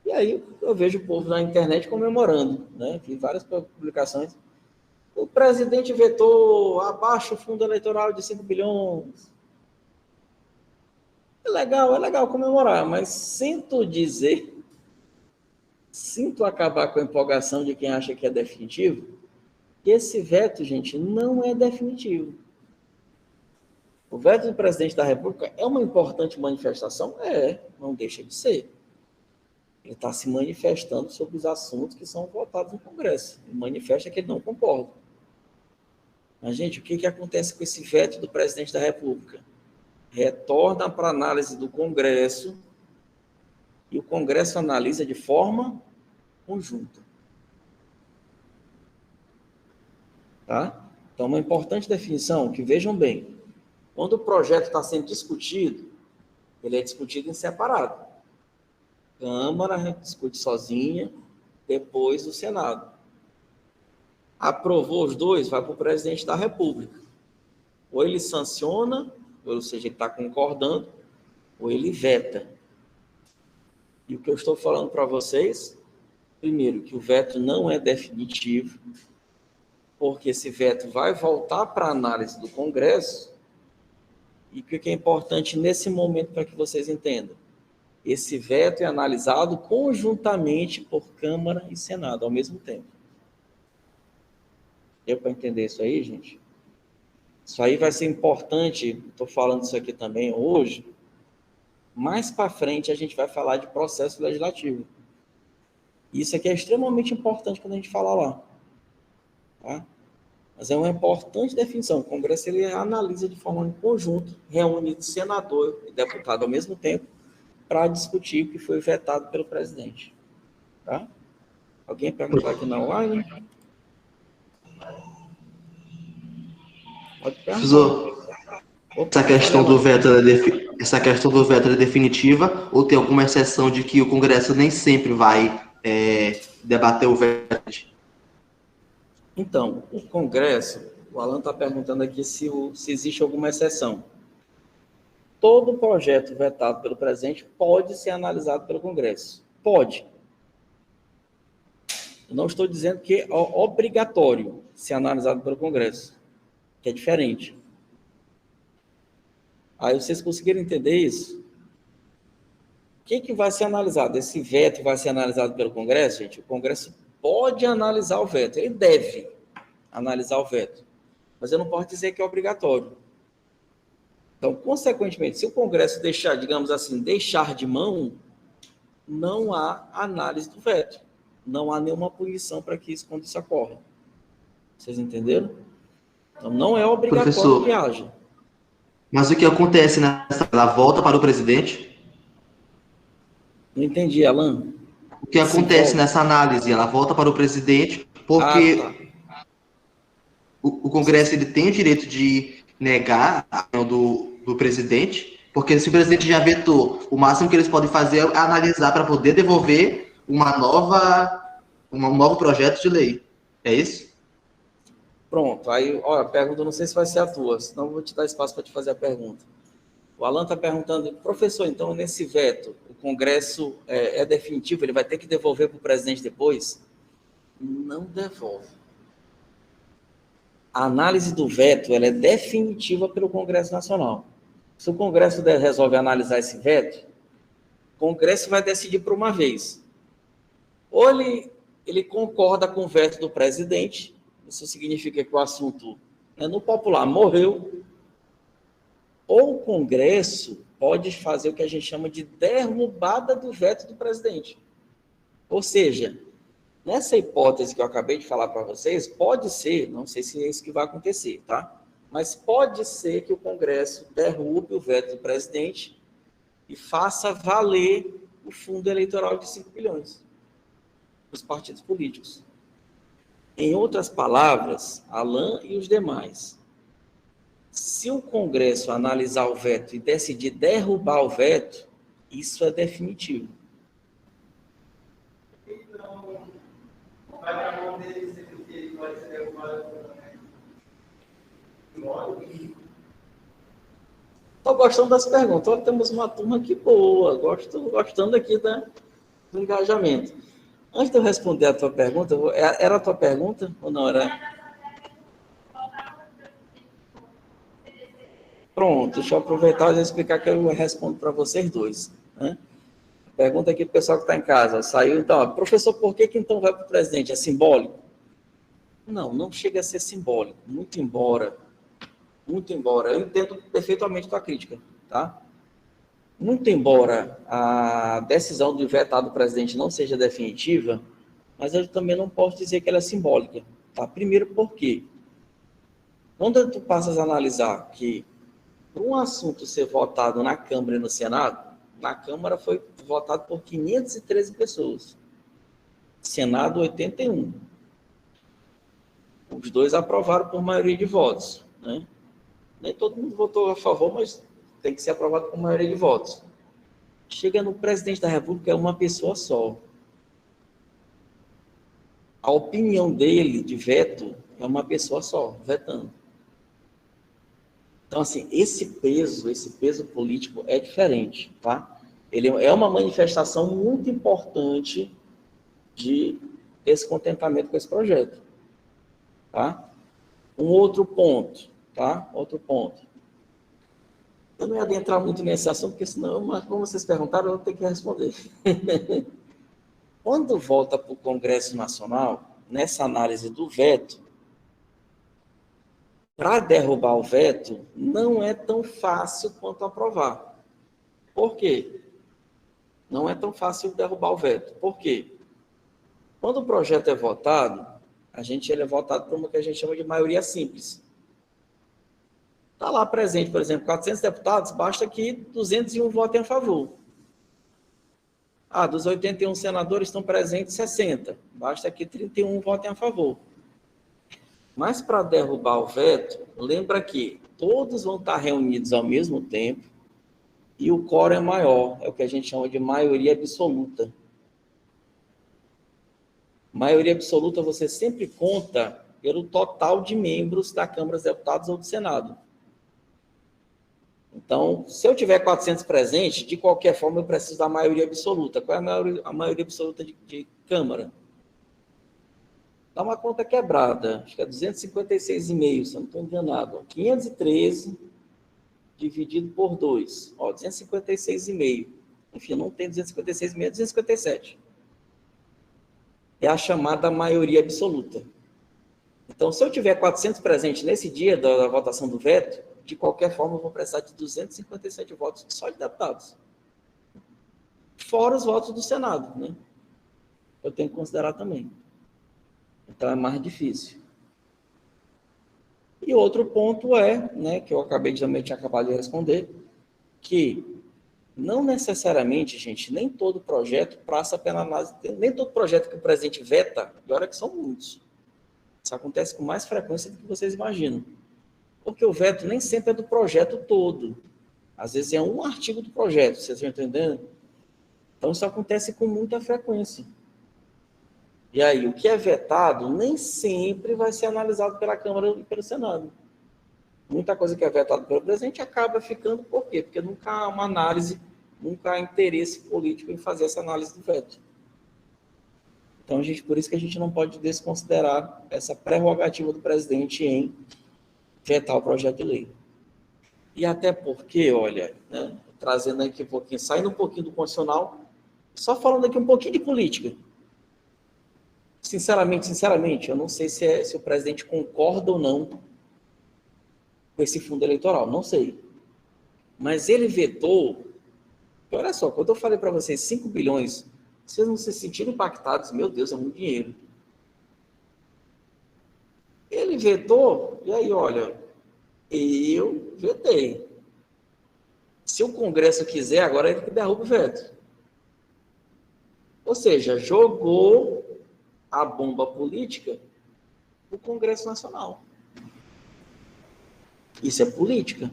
E aí eu vejo o povo na internet comemorando, né? Vi várias publicações. O presidente vetou abaixo o fundo eleitoral de 5 bilhões. É legal comemorar, mas sinto acabar com a empolgação de quem acha que é definitivo, que esse veto, gente, não é definitivo. O veto do presidente da República é uma importante manifestação? Não deixa de ser. Ele está se manifestando sobre os assuntos que são votados no Congresso. Ele manifesta que ele não concorda. Mas, gente, o que acontece com esse veto do presidente da República? Retorna para análise do Congresso e o Congresso analisa de forma conjunta. Tá? Então, uma importante definição, que vejam bem, quando o projeto está sendo discutido, ele é discutido em separado. Câmara discute sozinha, depois o Senado. Aprovou os dois, vai para o presidente da República. Ou ele sanciona, ou seja, ele está concordando, ou ele veta. E o que eu estou falando para vocês, primeiro, que o veto não é definitivo, porque esse veto vai voltar para a análise do Congresso, e o que é importante nesse momento para que vocês entendam? Esse veto é analisado conjuntamente por Câmara e Senado, ao mesmo tempo. Deu para entender isso aí, gente? Isso aí vai ser importante, estou falando isso aqui também hoje, mais para frente a gente vai falar de processo legislativo. Isso aqui é extremamente importante quando a gente fala lá. Tá? Mas é uma importante definição. O Congresso ele analisa de forma em conjunto, reúne senador e deputado ao mesmo tempo, para discutir o que foi vetado pelo presidente. Tá? Alguém perguntar aqui na online? Pode perguntar. Professor, essa questão do veto é definitiva ou tem alguma exceção de que o Congresso nem sempre vai debater o veto? Então, o Congresso, o Alan está perguntando aqui se existe alguma exceção. Todo projeto vetado pelo presidente pode ser analisado pelo Congresso. Pode. Eu não estou dizendo que é obrigatório ser analisado pelo Congresso, que é diferente. Aí vocês conseguiram entender isso? O que vai ser analisado? Esse veto vai ser analisado pelo Congresso, gente? O Congresso pode analisar o veto, ele deve analisar o veto, mas eu não posso dizer que é obrigatório. Então, consequentemente, se o Congresso deixar, digamos assim, deixar de mão, não há análise do veto. Não há nenhuma punição para que isso, quando isso ocorre. Vocês entenderam? Então, não é obrigatório, professor, que haja. Mas o que acontece nessa... Ela volta para o presidente? Não entendi, Alan. O que acontece nessa análise? Ela volta para o presidente porque o Congresso ele tem o direito de negar a opinião do presidente, porque se o presidente já vetou, o máximo que eles podem fazer é analisar para poder devolver um novo projeto de lei. É isso? Pronto. Aí, olha, a pergunta não sei se vai ser a tua, senão eu vou te dar espaço para te fazer a pergunta. O Alan está perguntando, professor, então nesse veto, o Congresso é definitivo, ele vai ter que devolver para o presidente depois? Não devolve. A análise do veto ela é definitiva pelo Congresso Nacional. Se o Congresso resolve analisar esse veto, o Congresso vai decidir por uma vez. Ou ele concorda com o veto do presidente, isso significa que o assunto, no popular, morreu, ou o Congresso pode fazer o que a gente chama de derrubada do veto do presidente. Ou seja, nessa hipótese que eu acabei de falar para vocês, pode ser, não sei se é isso que vai acontecer, tá? Mas pode ser que o Congresso derrube o veto do presidente e faça valer o fundo eleitoral de 5 bilhões dos partidos políticos. Em outras palavras, Alan e os demais, se o Congresso analisar o veto e decidir derrubar o veto, isso é definitivo. Então, vai para a mão dele se ele pode ser derrubado também. Estou gostando das perguntas. Olha, temos uma turma aqui boa. Gostando aqui do engajamento. Antes de eu responder a tua pergunta, era a tua pergunta ou não era? Pronto, deixa eu aproveitar e explicar que eu respondo para vocês dois. Né? Pergunta aqui para o pessoal que está em casa. Saiu, então, professor, por que então vai para o presidente? É simbólico? Não chega a ser simbólico. Muito embora. Eu entendo perfeitamente a tua crítica, tá? Muito embora a decisão do vetado do presidente não seja definitiva, mas eu também não posso dizer que ela é simbólica, tá? Primeiro, por quê? Quando tu passas a analisar que para um assunto ser votado na Câmara e no Senado, na Câmara foi votado por 513 pessoas, Senado 81. Os dois aprovaram por maioria de votos, né? Nem todo mundo votou a favor, mas tem que ser aprovado por maioria de votos. chega no presidente da República, é uma pessoa só. A opinião dele de veto é uma pessoa só, vetando. Então, assim, esse peso político é diferente, tá? Ele é uma manifestação muito importante de descontentamento com esse projeto, tá? Um outro ponto, tá? Outro ponto. Eu não ia adentrar muito nesse assunto, porque senão, mas como vocês perguntaram, eu vou ter que responder. Quando volta para o Congresso Nacional, nessa análise do veto, para derrubar o veto, não é tão fácil quanto aprovar. Por quê? Não é tão fácil derrubar o veto. Por quê? Quando o projeto é votado, ele é votado por uma que a gente chama de maioria simples. Está lá presente, por exemplo, 400 deputados, basta que 201 votem a favor. Dos 81 senadores estão presentes 60, basta que 31 votem a favor. Mas para derrubar o veto, lembra que todos vão estar reunidos ao mesmo tempo e o quórum é maior, é o que a gente chama de maioria absoluta. Maioria absoluta você sempre conta pelo total de membros da Câmara dos Deputados ou do Senado. Então, se eu tiver 400 presentes, de qualquer forma eu preciso da maioria absoluta. Qual é a maioria absoluta de Câmara? Dá uma conta quebrada, acho que é 256,5, se eu não estou enganado. 513 dividido por 2, 256,5. Enfim, não tem 256,5, é 257. É a chamada maioria absoluta. Então, se eu tiver 400 presentes nesse dia da votação do veto, de qualquer forma, eu vou precisar de 257 votos só de deputados. Fora os votos do Senado, né? Eu tenho que considerar também. Então, é mais difícil. E outro ponto é, né, que eu também tinha acabado de responder, que não necessariamente, gente, nem todo projeto passa pela análise, nem todo projeto que o presidente veta, e olha que são muitos. Isso acontece com mais frequência do que vocês imaginam. Porque o veto nem sempre é do projeto todo. Às vezes é um artigo do projeto, vocês estão entendendo? Então, isso acontece com muita frequência. E aí, o que é vetado nem sempre vai ser analisado pela Câmara e pelo Senado. Muita coisa que é vetada pelo presidente acaba ficando por quê? Porque nunca há uma análise, nunca há interesse político em fazer essa análise do veto. Então, por isso que a gente não pode desconsiderar essa prerrogativa do presidente em vetar o projeto de lei. E até porque, olha, né, trazendo aqui um pouquinho, saindo um pouquinho do constitucional, só falando aqui um pouquinho de política. Sinceramente, eu não sei se o presidente concorda ou não com esse fundo eleitoral, não sei. Mas ele vetou, olha só, quando eu falei para vocês 5 bilhões, vocês não se sentiram impactados, meu Deus, é muito dinheiro. Ele vetou, e aí, olha, eu vetei. Se o Congresso quiser, agora ele que derruba o veto. Ou seja, jogou a bomba política no Congresso Nacional. Isso é política.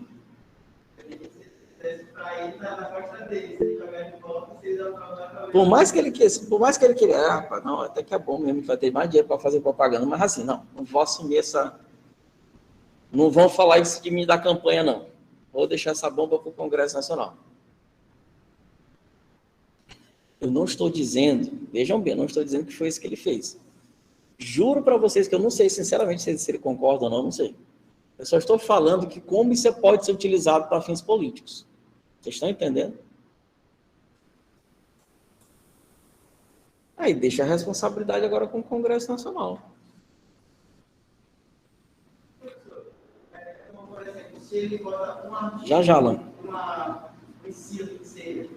Por mais que ele queira, não, até que é bom mesmo, que vai ter mais dinheiro para fazer propaganda, mas assim, não vou assumir essa. Não vão falar isso de mim da campanha, não. Vou deixar essa bomba para o Congresso Nacional. Eu não estou dizendo, vejam bem, eu não estou dizendo que foi isso que ele fez. Juro para vocês que eu não sei, sinceramente, se ele concorda ou não sei. Eu só estou falando que como isso pode ser utilizado para fins políticos. Vocês estão entendendo? Aí deixa a responsabilidade agora com o Congresso Nacional. Por exemplo, se ele bota uma... Já, Alan. Uma ensino que seja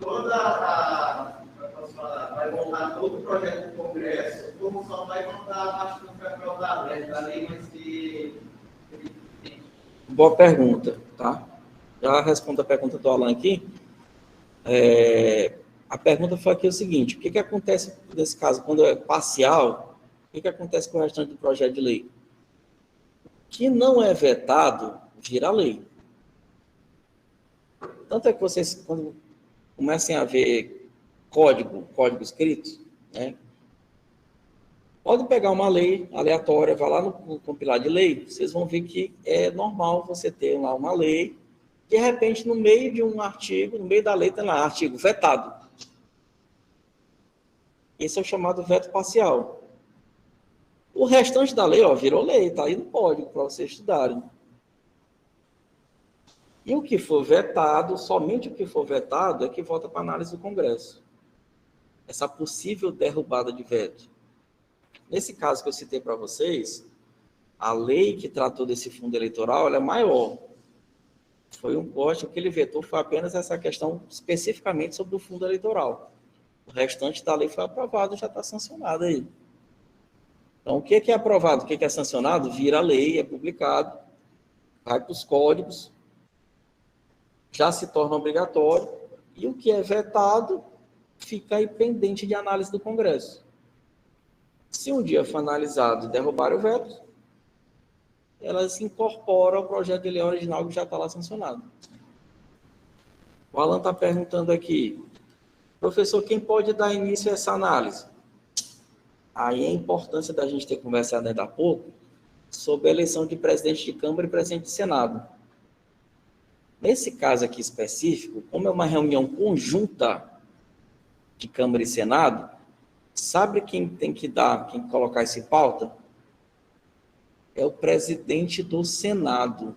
vai montar todo o projeto do Congresso, como só vai montar a parte do papel da lei, mas que... Boa pergunta, tá? Já respondo a pergunta do Alan aqui. A pergunta foi aqui o seguinte: o que acontece nesse caso, quando é parcial, o que acontece com o restante do projeto de lei? Que não é vetado, vira lei. Tanto é que vocês, quando comecem a ver código escrito, né? Pode pegar uma lei aleatória, vai lá no compilar de lei, vocês vão ver que é normal você ter lá uma lei, de repente, no meio de um artigo, no meio da lei, tem lá artigo vetado. Esse é o chamado veto parcial. O restante da lei, ó, virou lei, está aí no código para vocês estudarem. E o que for vetado, somente o que for vetado, é que volta para análise do Congresso. Essa possível derrubada de veto. Nesse caso que eu citei para vocês, a lei que tratou desse fundo eleitoral, ela é maior. Foi um corte, o que ele vetou foi apenas essa questão especificamente sobre o fundo eleitoral. O restante da lei foi aprovado, já está sancionado aí. Então, o que é aprovado, o que é sancionado, vira lei, é publicado, vai para os códigos, já se torna obrigatório, e o que é vetado fica aí pendente de análise do Congresso. Se um dia for analisado e derrubar o veto, elas incorporam ao projeto de lei original que já está lá sancionado. O Alan está perguntando aqui, professor, quem pode dar início a essa análise? Aí a importância da gente ter conversado ainda há pouco sobre a eleição de presidente de Câmara e presidente de Senado. Nesse caso aqui específico, como é uma reunião conjunta de Câmara e Senado, sabe quem tem que colocar isso em pauta? É o presidente do Senado.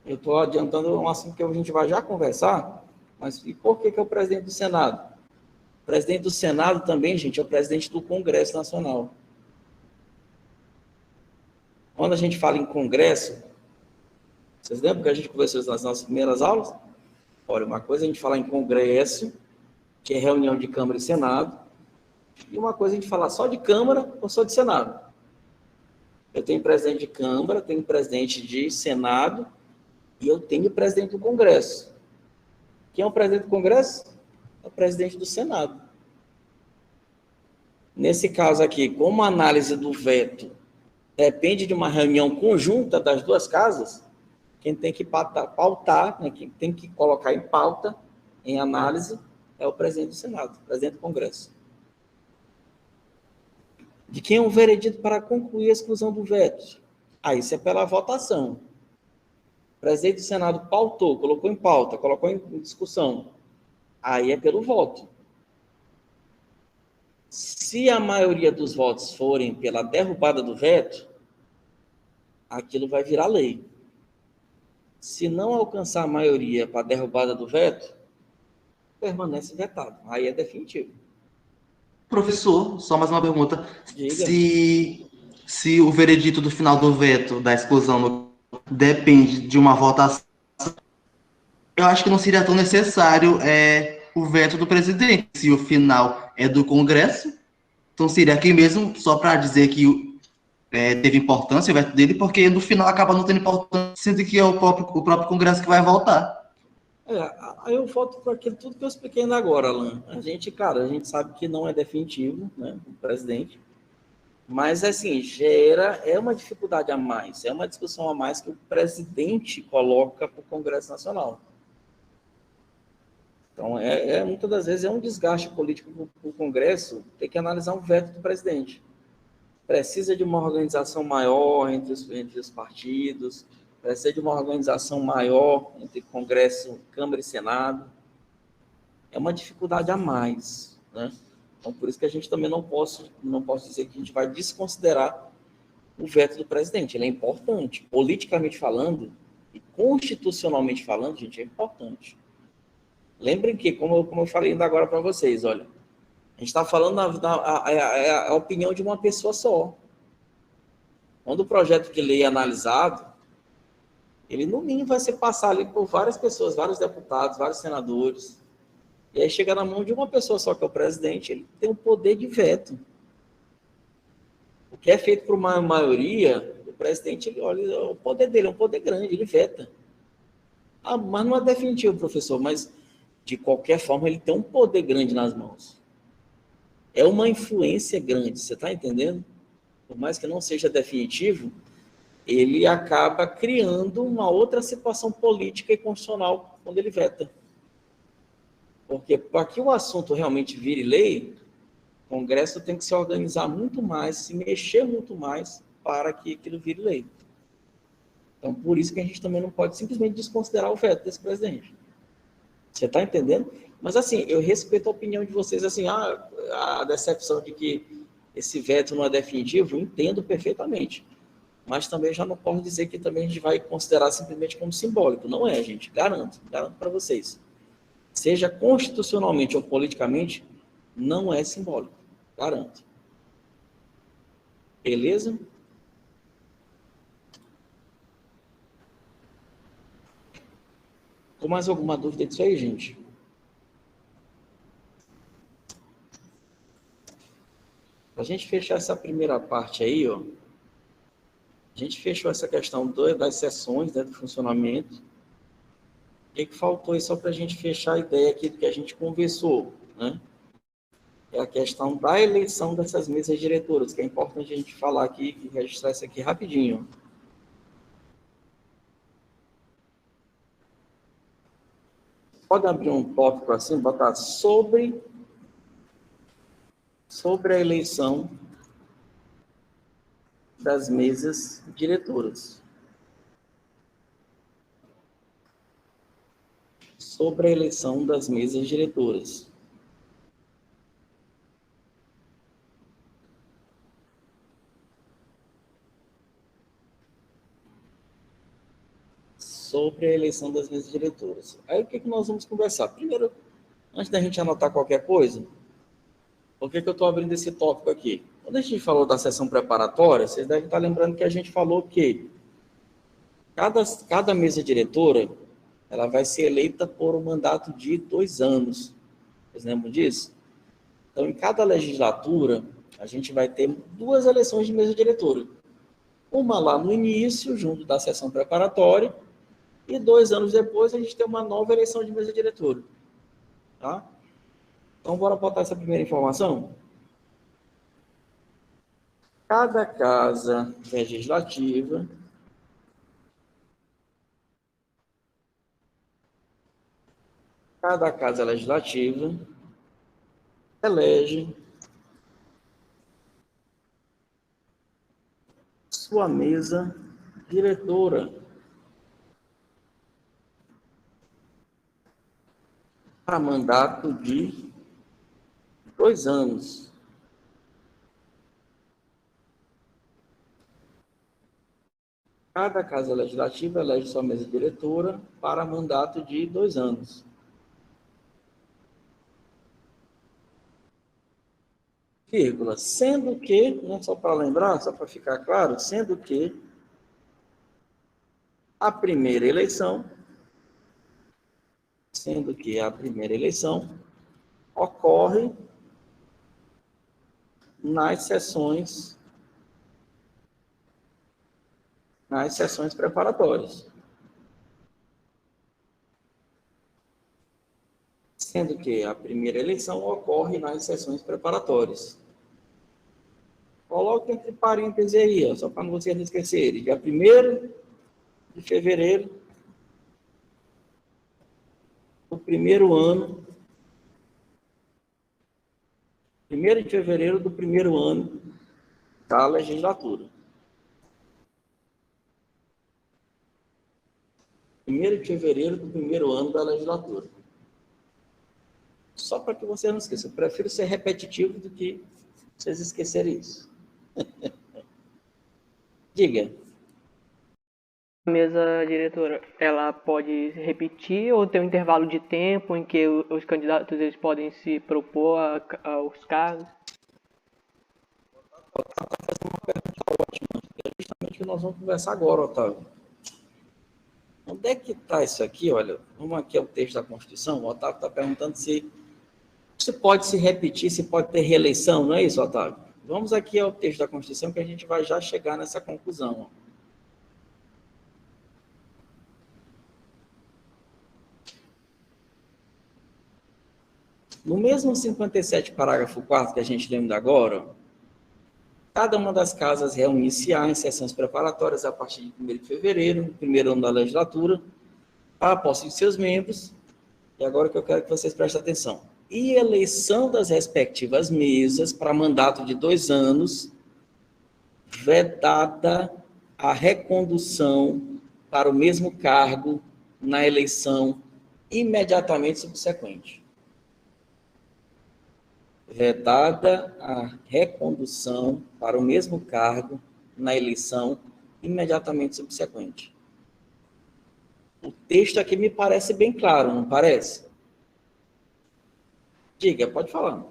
Eu estou adiantando um assunto que a gente vai já conversar, mas e por que é o presidente do Senado? O presidente do Senado também, gente, é o presidente do Congresso Nacional. Quando a gente fala em Congresso, vocês lembram que a gente conversou nas nossas primeiras aulas? Olha, uma coisa é a gente falar em Congresso, que é reunião de Câmara e Senado, e uma coisa é a gente falar só de Câmara ou só de Senado. Eu tenho presidente de Câmara, tenho presidente de Senado e eu tenho presidente do Congresso. Quem é o presidente do Congresso? É o presidente do Senado. Nesse caso aqui, como a análise do veto depende de uma reunião conjunta das duas casas, quem tem que pautar, né, quem tem que colocar em pauta, em análise, é o presidente do Senado, o presidente do Congresso. De quem é o veredito para concluir a exclusão do veto? Isso é pela votação. O presidente do Senado pautou, colocou em pauta, colocou em discussão. Aí é pelo voto. Se a maioria dos votos forem pela derrubada do veto, aquilo vai virar lei. Se não alcançar a maioria para a derrubada do veto, permanece vetado. Aí é definitivo. Professor, só mais uma pergunta. Diga. Se o veredito do final do veto, da exclusão, depende de uma votação, eu acho que não seria tão necessário o veto do presidente. Se o final é do Congresso, então seria aqui mesmo, só para dizer que teve importância o veto dele, porque no final acaba não tendo importância, sendo que é o próprio Congresso que vai votar. Aí eu volto para aquilo tudo que eu expliquei ainda agora, Alan. A gente sabe que não é definitivo, né, o presidente, mas, assim, é uma dificuldade a mais, é uma discussão a mais que o presidente coloca para o Congresso Nacional. Então, muitas das vezes é um desgaste político para o Congresso ter que analisar um veto do presidente. Precisa de uma organização maior entre os partidos, precisa de uma organização maior entre Congresso, Câmara e Senado. É uma dificuldade a mais, né? Então, por isso que a gente também não posso dizer que a gente vai desconsiderar o veto do presidente. Ele é importante. Politicamente falando e constitucionalmente falando, gente, é importante. Lembrem que, como eu falei ainda agora para vocês, olha, a gente está falando a opinião de uma pessoa só. Quando o projeto de lei é analisado, ele, no mínimo, vai ser passar ali por várias pessoas, vários deputados, vários senadores. E aí chega na mão de uma pessoa só, que é o presidente, ele tem o poder de veto. O que é feito por uma maioria, o presidente, ele olha, o poder dele é um poder grande, ele veta. Mas não é definitivo, professor, mas de qualquer forma ele tem um poder grande nas mãos. É uma influência grande, você está entendendo? Por mais que não seja definitivo, ele acaba criando uma outra situação política e constitucional quando ele veta. Porque para que o assunto realmente vire lei, o Congresso tem que se organizar muito mais, se mexer muito mais para que aquilo vire lei. Então, por isso que a gente também não pode simplesmente desconsiderar o veto desse presidente. Você está entendendo? Mas, assim, eu respeito a opinião de vocês, assim, a decepção de que esse veto não é definitivo, eu entendo perfeitamente. Mas também já não posso dizer que também a gente vai considerar simplesmente como simbólico. Não é, gente, garanto para vocês. Seja constitucionalmente ou politicamente, não é simbólico, garanto. Beleza? Com mais alguma dúvida disso aí, gente? Para a gente fechar essa primeira parte aí, ó, a gente fechou essa questão das sessões, né, do funcionamento. O que faltou aí só para a gente fechar a ideia aqui do que a gente conversou, né? É a questão da eleição dessas mesas diretoras, que é importante a gente falar aqui e registrar isso aqui rapidinho. Pode abrir um tópico assim, botar sobre a eleição das mesas diretoras. Sobre a eleição das mesas diretoras. Sobre a eleição das mesas diretoras. Aí o que nós vamos conversar? Primeiro, antes da gente anotar qualquer coisa, por que eu estou abrindo esse tópico aqui? Quando a gente falou da sessão preparatória, vocês devem estar lembrando que a gente falou que cada mesa diretora, ela vai ser eleita por um mandato de 2 anos. Vocês lembram disso? Então, em cada legislatura, a gente vai ter 2 eleições de mesa diretora. Uma lá no início, junto da sessão preparatória, e 2 anos depois a gente tem uma nova eleição de mesa diretora. Tá? Então, bora botar essa primeira informação? Cada casa legislativa elege sua mesa diretora para mandato de 2 anos. Cada casa legislativa elege sua mesa diretora para mandato de 2 anos. Vírgula, sendo que, né, só para lembrar, só para ficar claro, sendo que a primeira eleição ocorre nas sessões preparatórias. Sendo que a primeira eleição ocorre nas sessões preparatórias. Coloque entre parênteses aí, ó, só para vocês não esquecerem. Dia 1º de fevereiro do primeiro ano. 1º de fevereiro do primeiro ano da legislatura. 1º de fevereiro do primeiro ano da legislatura. Só para que vocês não esqueçam. Eu prefiro ser repetitivo do que vocês esquecerem isso. Diga. A mesa diretora, ela pode repetir ou tem um intervalo de tempo em que os candidatos eles podem se propor aos cargos? Otávio está fazendo uma pergunta ótima. É justamente o que nós vamos conversar agora, Otávio. Onde é que está isso aqui? Olha, vamos aqui ao texto da Constituição. O Otávio está perguntando se pode se repetir, se pode ter reeleição, não é isso, Otávio? Vamos aqui ao texto da Constituição que a gente vai já chegar nessa conclusão. No mesmo 57, parágrafo 4º que a gente lembra agora, cada uma das casas reúne-se em sessões preparatórias a partir de 1º de fevereiro, no primeiro ano da legislatura, a posse de seus membros, e agora que eu quero que vocês prestem atenção. E eleição das respectivas mesas para mandato de 2 anos, vedada a recondução para o mesmo cargo na eleição imediatamente subsequente. Vedada a recondução para o mesmo cargo na eleição imediatamente subsequente. O texto aqui me parece bem claro, não parece? Diga, pode falar.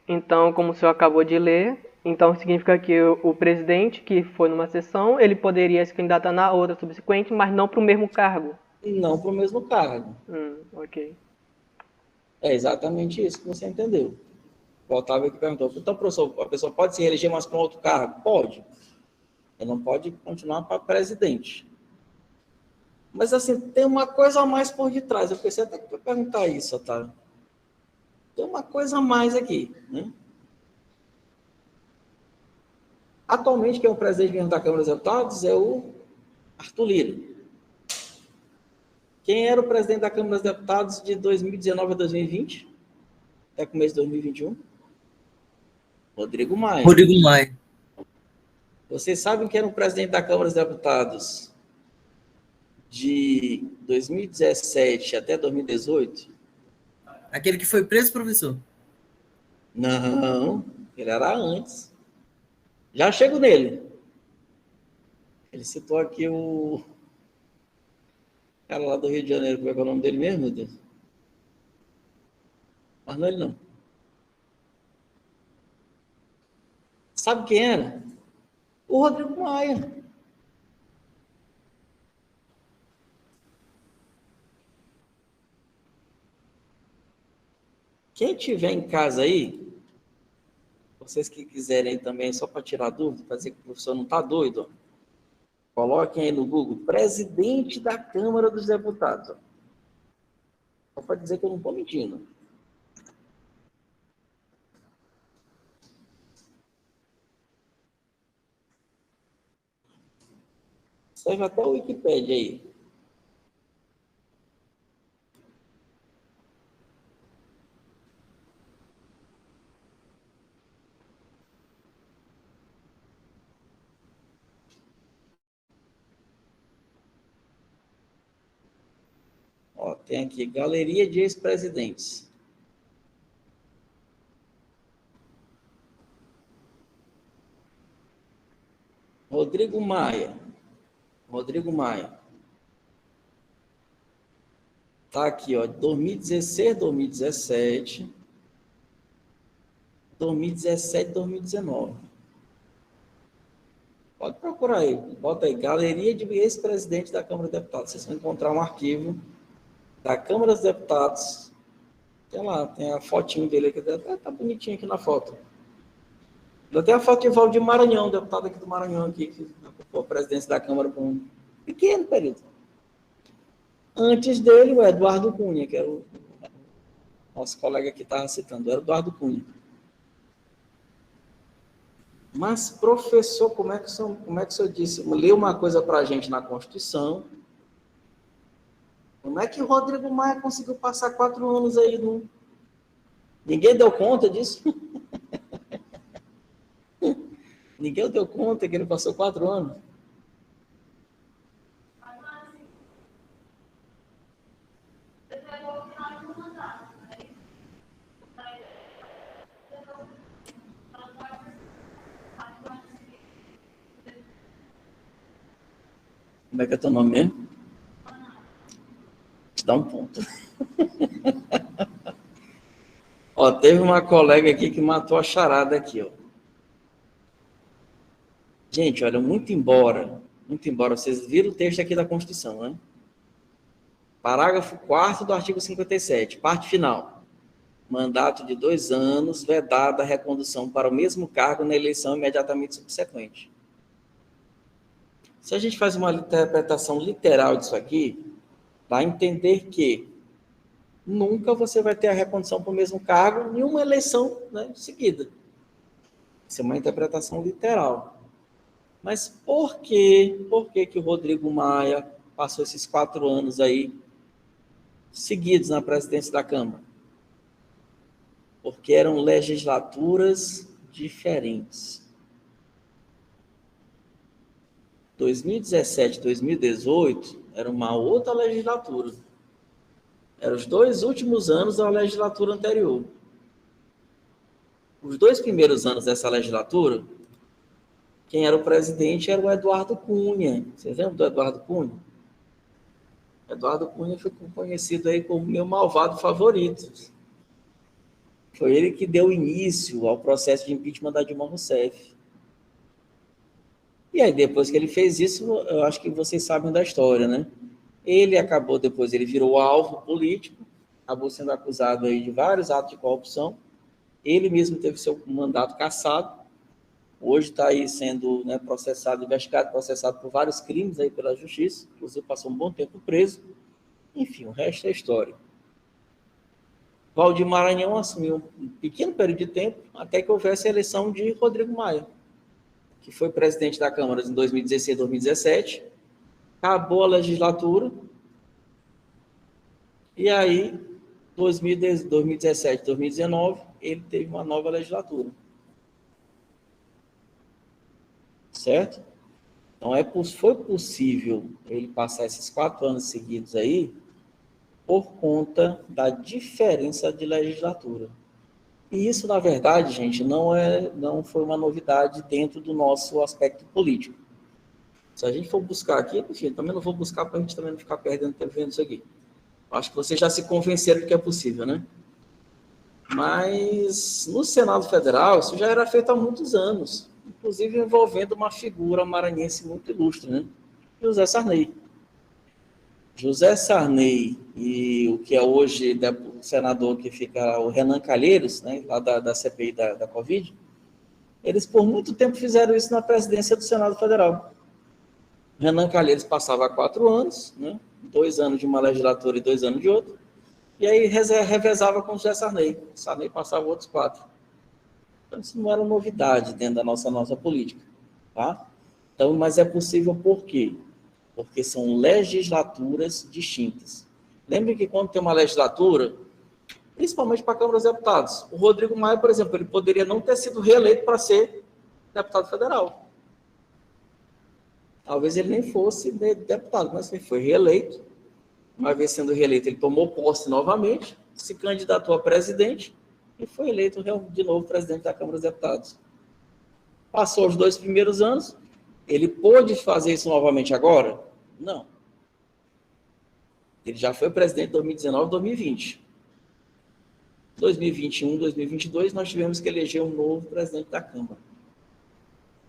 Então, como o senhor acabou de ler, então significa que o presidente que foi numa sessão, ele poderia se candidatar na outra subsequente, mas não para o mesmo cargo. Não para o mesmo cargo. Ok. É exatamente isso que você entendeu. O Otávio que perguntou, então, professor, a pessoa pode se reeleger, mas para outro cargo? Pode. Ele não pode continuar para presidente. Mas, assim, tem uma coisa a mais por detrás. Eu pensei até que eu perguntar isso, Otávio. Tem uma coisa a mais aqui, né? Atualmente, quem é o presidente da Câmara dos Deputados é o Arthur Lira. Quem era o presidente da Câmara dos Deputados de 2019 a 2020? Até começo de 2021? Rodrigo Maia. Rodrigo Maia. Vocês sabem quem era o presidente da Câmara dos Deputados de 2017 até 2018? Aquele que foi preso, professor? Não, ele era antes. Já chego nele. Ele citou aqui o cara lá do Rio de Janeiro, como é que é o nome dele mesmo, meu Deus? Mas não é ele não. Sabe quem era? O Rodrigo Maia. Quem tiver em casa aí, vocês que quiserem aí também, só para tirar dúvida, para dizer que o professor não está doido, ó, coloquem aí no Google, presidente da Câmara dos Deputados. Ó. Só para dizer que eu não estou mentindo. Serve até o Wikipédia aí. Ó, tem aqui, Galeria de Ex-Presidentes. Rodrigo Maia. Rodrigo Maia. Tá aqui, ó, 2016, 2017, 2017, 2019. Pode procurar aí, bota aí, Galeria de Ex-Presidente da Câmara dos Deputados. Vocês vão encontrar um arquivo da Câmara dos Deputados. Tem lá, tem a fotinho dele aqui, tá bonitinho aqui na foto. Eu tenho a foto de Valdir Maranhão, deputado aqui do Maranhão, aqui, que ocupou a presidência da Câmara por um pequeno período. Antes dele, o Eduardo Cunha, que era o nosso colega que estava citando, era o Eduardo Cunha. Mas, professor, como é que o senhor disse? Leu uma coisa para a gente na Constituição. Como é que o Rodrigo Maia conseguiu passar 4 anos aí? Ninguém deu conta disso? Ninguém deu conta que ele passou 4 anos? Como é que é teu nome mesmo? Te dá um ponto. Ó, teve uma colega aqui que matou a charada aqui, ó. Gente, olha, muito embora, vocês viram o texto aqui da Constituição, né? Parágrafo 4º do artigo 57, parte final. Mandato de 2 anos, vedada a recondução para o mesmo cargo na eleição imediatamente subsequente. Se a gente faz uma interpretação literal disso aqui, dá a entender que nunca você vai ter a recondução para o mesmo cargo em uma eleição, né, seguida. Isso é uma interpretação literal. Mas por que o Rodrigo Maia passou esses 4 anos aí seguidos na presidência da Câmara? Porque eram legislaturas diferentes. 2017, 2018 era uma outra legislatura. Eram os 2 últimos anos da legislatura anterior. Os 2 primeiros anos dessa legislatura, quem era o presidente era o Eduardo Cunha. Vocês lembram do Eduardo Cunha? Eduardo Cunha foi conhecido aí como meu malvado favorito. Foi ele que deu início ao processo de impeachment da Dilma Rousseff. E aí, depois que ele fez isso, eu acho que vocês sabem da história, né? Depois ele virou alvo político, acabou sendo acusado aí de vários atos de corrupção. Ele mesmo teve seu mandato cassado. Hoje está aí sendo, né, processado, investigado, processado por vários crimes aí pela justiça. Inclusive passou um bom tempo preso. Enfim, o resto é história. Valdir Maranhão assumiu um pequeno período de tempo até que houvesse a eleição de Rodrigo Maia, que foi presidente da Câmara em 2016, 2017. Acabou a legislatura. E aí, 2017, 2019, ele teve uma nova legislatura. Certo? Então, foi possível ele passar esses 4 anos seguidos aí por conta da diferença de legislatura. E isso, na verdade, gente, não foi uma novidade dentro do nosso aspecto político. Se a gente for buscar aqui, enfim, também não vou buscar para a gente também não ficar perdendo tempo vendo isso aqui. Acho que vocês já se convenceram de que é possível, né? Mas no Senado Federal, isso já era feito há muitos anos, inclusive envolvendo uma figura maranhense muito ilustre, né? José Sarney. José Sarney e o que é hoje o senador que fica, o Renan Calheiros, né, lá da CPI da Covid, eles por muito tempo fizeram isso na presidência do Senado Federal. Renan Calheiros passava 4 anos, né, 2 anos de uma legislatura e 2 anos de outra, e aí revezava com o José Sarney. Sarney passava outros 4. Então, isso não era novidade dentro da nossa política. Tá? Então, mas é possível por quê? Porque são legislaturas distintas. Lembre que quando tem uma legislatura, principalmente para a Câmara dos Deputados, o Rodrigo Maia, por exemplo, ele poderia não ter sido reeleito para ser deputado federal. Talvez ele nem fosse deputado, mas ele foi reeleito. Uma vez sendo reeleito, ele tomou posse novamente, se candidatou a presidente e foi eleito de novo presidente da Câmara dos Deputados. Passou os 2 primeiros anos, ele pôde fazer isso novamente agora? Não. Ele já foi presidente em 2019, 2020. 2021, 2022, nós tivemos que eleger um novo presidente da Câmara.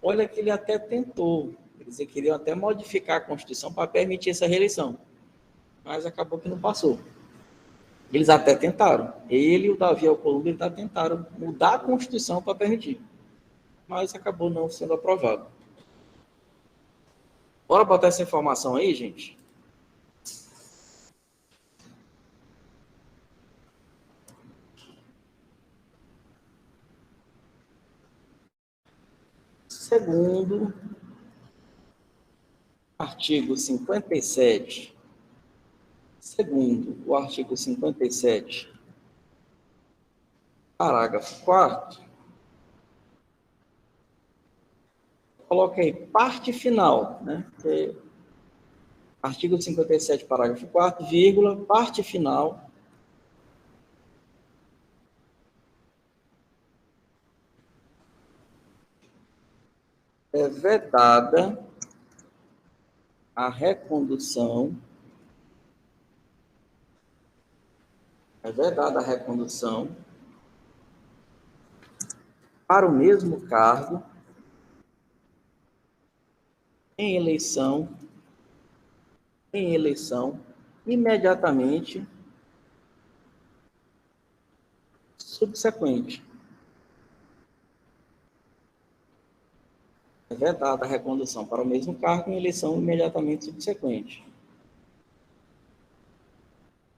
Olha que ele até tentou, eles queriam até modificar a Constituição para permitir essa reeleição, mas acabou que não passou. Eles até tentaram, ele e o Davi Alcolumbre tentaram mudar a Constituição para permitir, mas acabou não sendo aprovado. Bora botar essa informação aí, gente? Segundo artigo 57, segundo o artigo 57, parágrafo 4º, coloca aí parte final, né? Artigo 57, parágrafo 4º, vírgula, parte final. É vedada a recondução, para o mesmo cargo em eleição imediatamente subsequente. É vedada a recondução para o mesmo cargo em eleição imediatamente subsequente.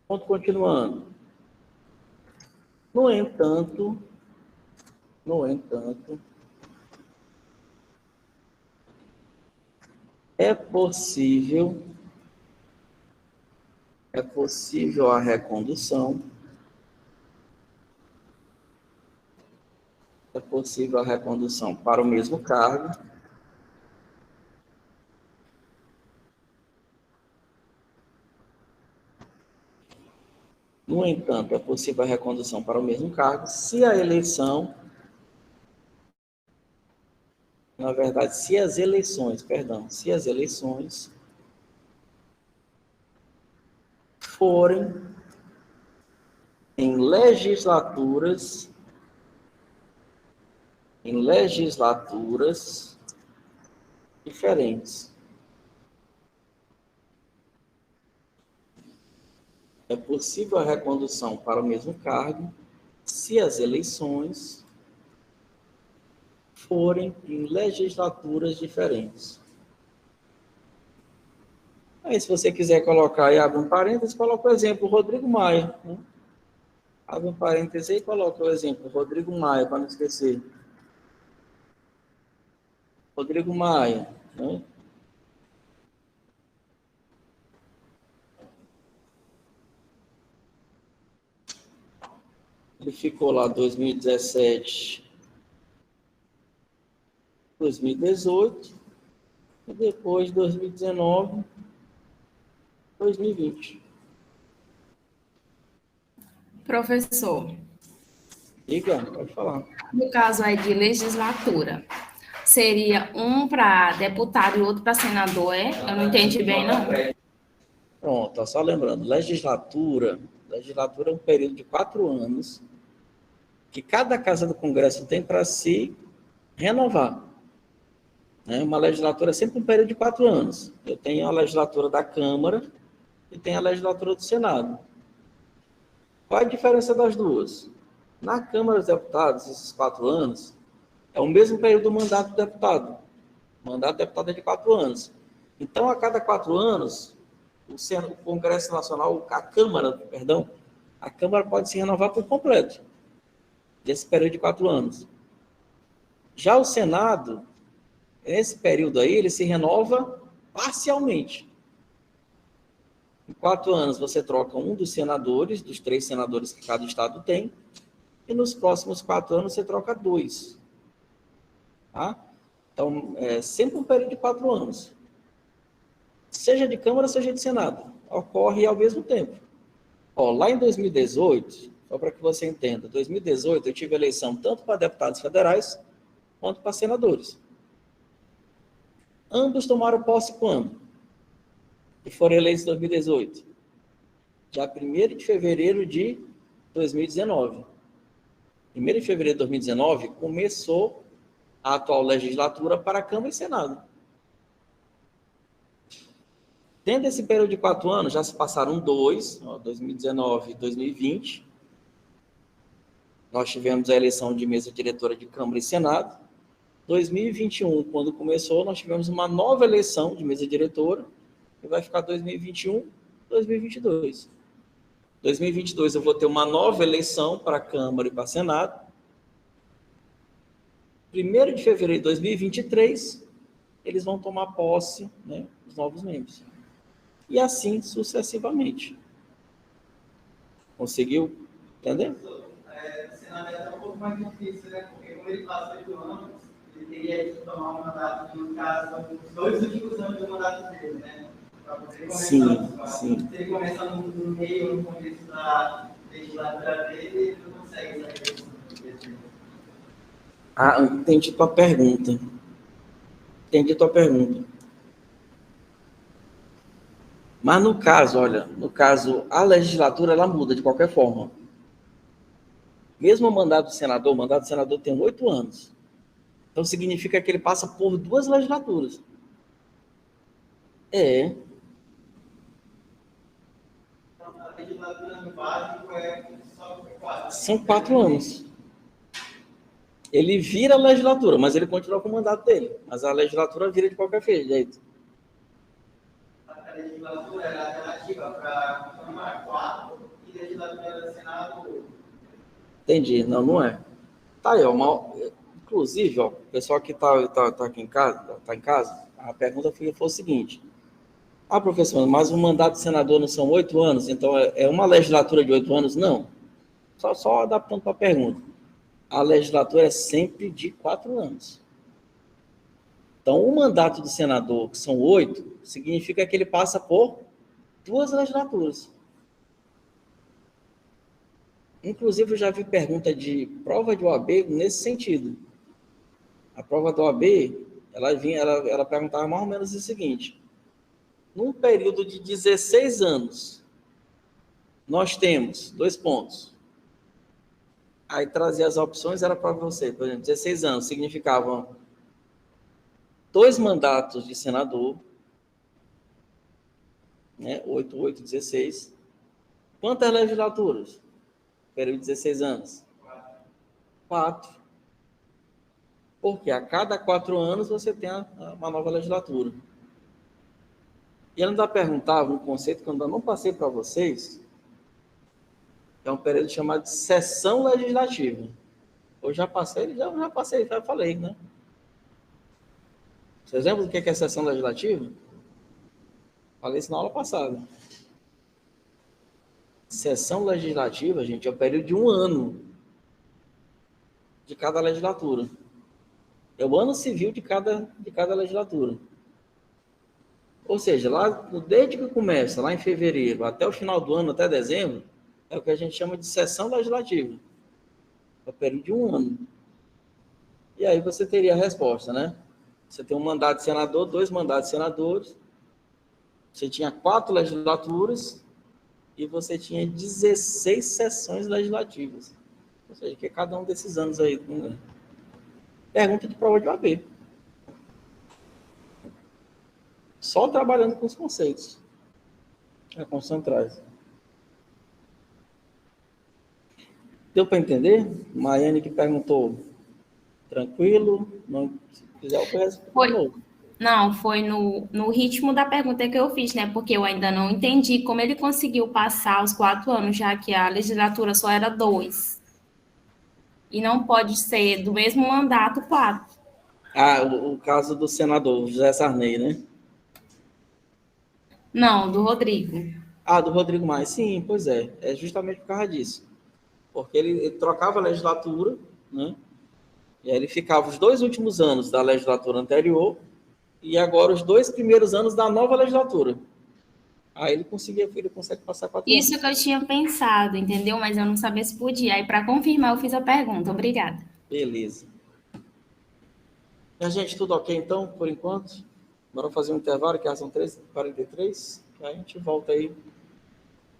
Ponto continuando. No entanto, é possível É possível a recondução. É possível a recondução para o mesmo cargo. No entanto, é possível a recondução para o mesmo cargo se a eleição, na verdade, se as eleições forem em legislaturas diferentes. É possível a recondução para o mesmo cargo se as eleições forem em legislaturas diferentes. Aí, se você quiser colocar aí, abre um parênteses, coloca o exemplo Rodrigo Maia. Né? Abre um parênteses aí e coloca o exemplo Rodrigo Maia, para não esquecer. Rodrigo Maia. Né? Ele ficou lá 2017, 2018, e depois 2019, 2020. Professor, Diga, pode falar. no caso aí de legislatura, seria um para deputado e outro para senador, é? Eu não entendi bem, não. Pronto, só lembrando, legislatura é um período de 4 anos que cada casa do Congresso tem para se renovar. Né? Uma legislatura é sempre um período de 4 anos. Eu tenho a legislatura da Câmara e tenho a legislatura do Senado. Qual a diferença das duas? Na Câmara dos Deputados, esses 4 anos, é o mesmo período do mandato do deputado. O mandato do deputado é de 4 anos. Então, a cada 4 anos, o Congresso Nacional, a Câmara pode se renovar por completo, desse período de 4 anos. Já o Senado, nesse período aí, ele se renova parcialmente. Em 4 anos, você troca um dos senadores, dos 3 senadores que cada estado tem, e nos próximos 4 anos você troca 2. Tá? Então, é sempre um período de 4 anos. Seja de Câmara, seja de Senado. Ocorre ao mesmo tempo. Ó, lá em 2018, só para que você entenda, 2018 eu tive eleição tanto para deputados federais quanto para senadores. Ambos tomaram posse quando? E foram eleitos em 2018. Já 1º de fevereiro de 2019. 1º de fevereiro de 2019 começou a atual legislatura para a Câmara e Senado. Dentro desse período de 4 anos, já se passaram 2, 2019 e 2020. Nós tivemos a eleição de mesa diretora de Câmara e Senado. 2021, quando começou, nós tivemos uma nova eleição de mesa diretora, que vai ficar 2021, 2022. 2022 eu vou ter uma nova eleição para a Câmara e para o Senado. 1º de fevereiro de 2023, eles vão tomar posse, né, os novos membros. E assim sucessivamente. Conseguiu entender? O Senado é um pouco mais difícil, né? Porque como ele passa 8 anos, ele teria que tomar um mandato, no caso, os 2 últimos anos do mandato dele, né? Para poder começar. Sim. Se ele começar no meio, no começo da legislatura dele, ele não consegue sair. Ah, entendi tua pergunta. Mas no caso, a legislatura, ela muda de qualquer forma. Mesmo o mandato do senador tem 8 anos. Então, significa que ele passa por 2 legislaturas. Então, a legislatura no básico é só 4. São 4 anos. Ele vira a legislatura, mas ele continua com o mandato dele. Mas a legislatura vira de qualquer jeito. A legislatura é relativa para a Câmara 4 e a legislatura do Senado. Entendi. Não é. Tá aí, inclusive, ó, o pessoal que tá aqui em casa, a pergunta foi o seguinte: Ah, professor, mas o mandato de senador não são 8 anos? Então, é uma legislatura de 8 anos? Não. Só adaptando para a pergunta. A legislatura é sempre de 4 anos. Então, o mandato do senador, que são 8, significa que ele passa por 2 legislaturas. Inclusive, eu já vi pergunta de prova de OAB nesse sentido. A prova da OAB, ela perguntava mais ou menos o seguinte: num período de 16 anos, nós temos 2 pontos. Aí trazia as opções, era para você, por exemplo, 16 anos significavam 2 mandatos de senador, né? 8, 8, 16. Quantas legislaturas? Período de 16 anos? 4. Porque a cada 4 anos você tem uma nova legislatura. E ela ainda perguntava um conceito que eu ainda não passei para vocês, que é um período chamado de sessão legislativa. Eu já passei, já falei, né? Vocês lembram do que é sessão legislativa? Falei isso na aula passada. Sessão legislativa, gente, é o período de 1 ano de cada legislatura. É o ano civil de cada legislatura. Ou seja, lá, desde que começa, lá em fevereiro, até o final do ano, até dezembro, é o que a gente chama de sessão legislativa. É o período de 1 ano. E aí você teria a resposta, né? Você tem um mandato de senador, 2 mandatos de senadores, você tinha 4 legislaturas e você tinha 16 sessões legislativas. Ou seja, que é cada um desses anos aí. Né? Pergunta de prova de OAB. Só trabalhando com os conceitos. Com os centrais. Deu para entender? Maiane que perguntou. Tranquilo? Não, se quiser, eu respondo. Não, foi no ritmo da pergunta que eu fiz, né? Porque eu ainda não entendi como ele conseguiu passar os 4 anos, já que a legislatura só era 2. E não pode ser do mesmo mandato 4. Ah, o caso do senador José Sarney, né? Não, do Rodrigo. Ah, do Rodrigo Maia. Sim, pois é. É justamente por causa disso. Porque ele trocava a legislatura, né? E aí ele ficava os 2 últimos anos da legislatura anterior e agora os 2 primeiros anos da nova legislatura. Aí ele consegue passar 4 anos. Isso que eu tinha pensado, entendeu? Mas eu não sabia se podia. Aí, para confirmar, eu fiz a pergunta. Obrigada. Beleza. E a gente, tudo ok então, por enquanto? Bora fazer um intervalo, que são 3h43. Aí a gente volta aí.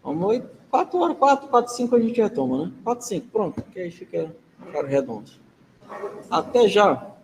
Vamos 4 horas, 4, 5 a gente retoma, né? 4, 5, pronto. Que aí fica redondo. Até já.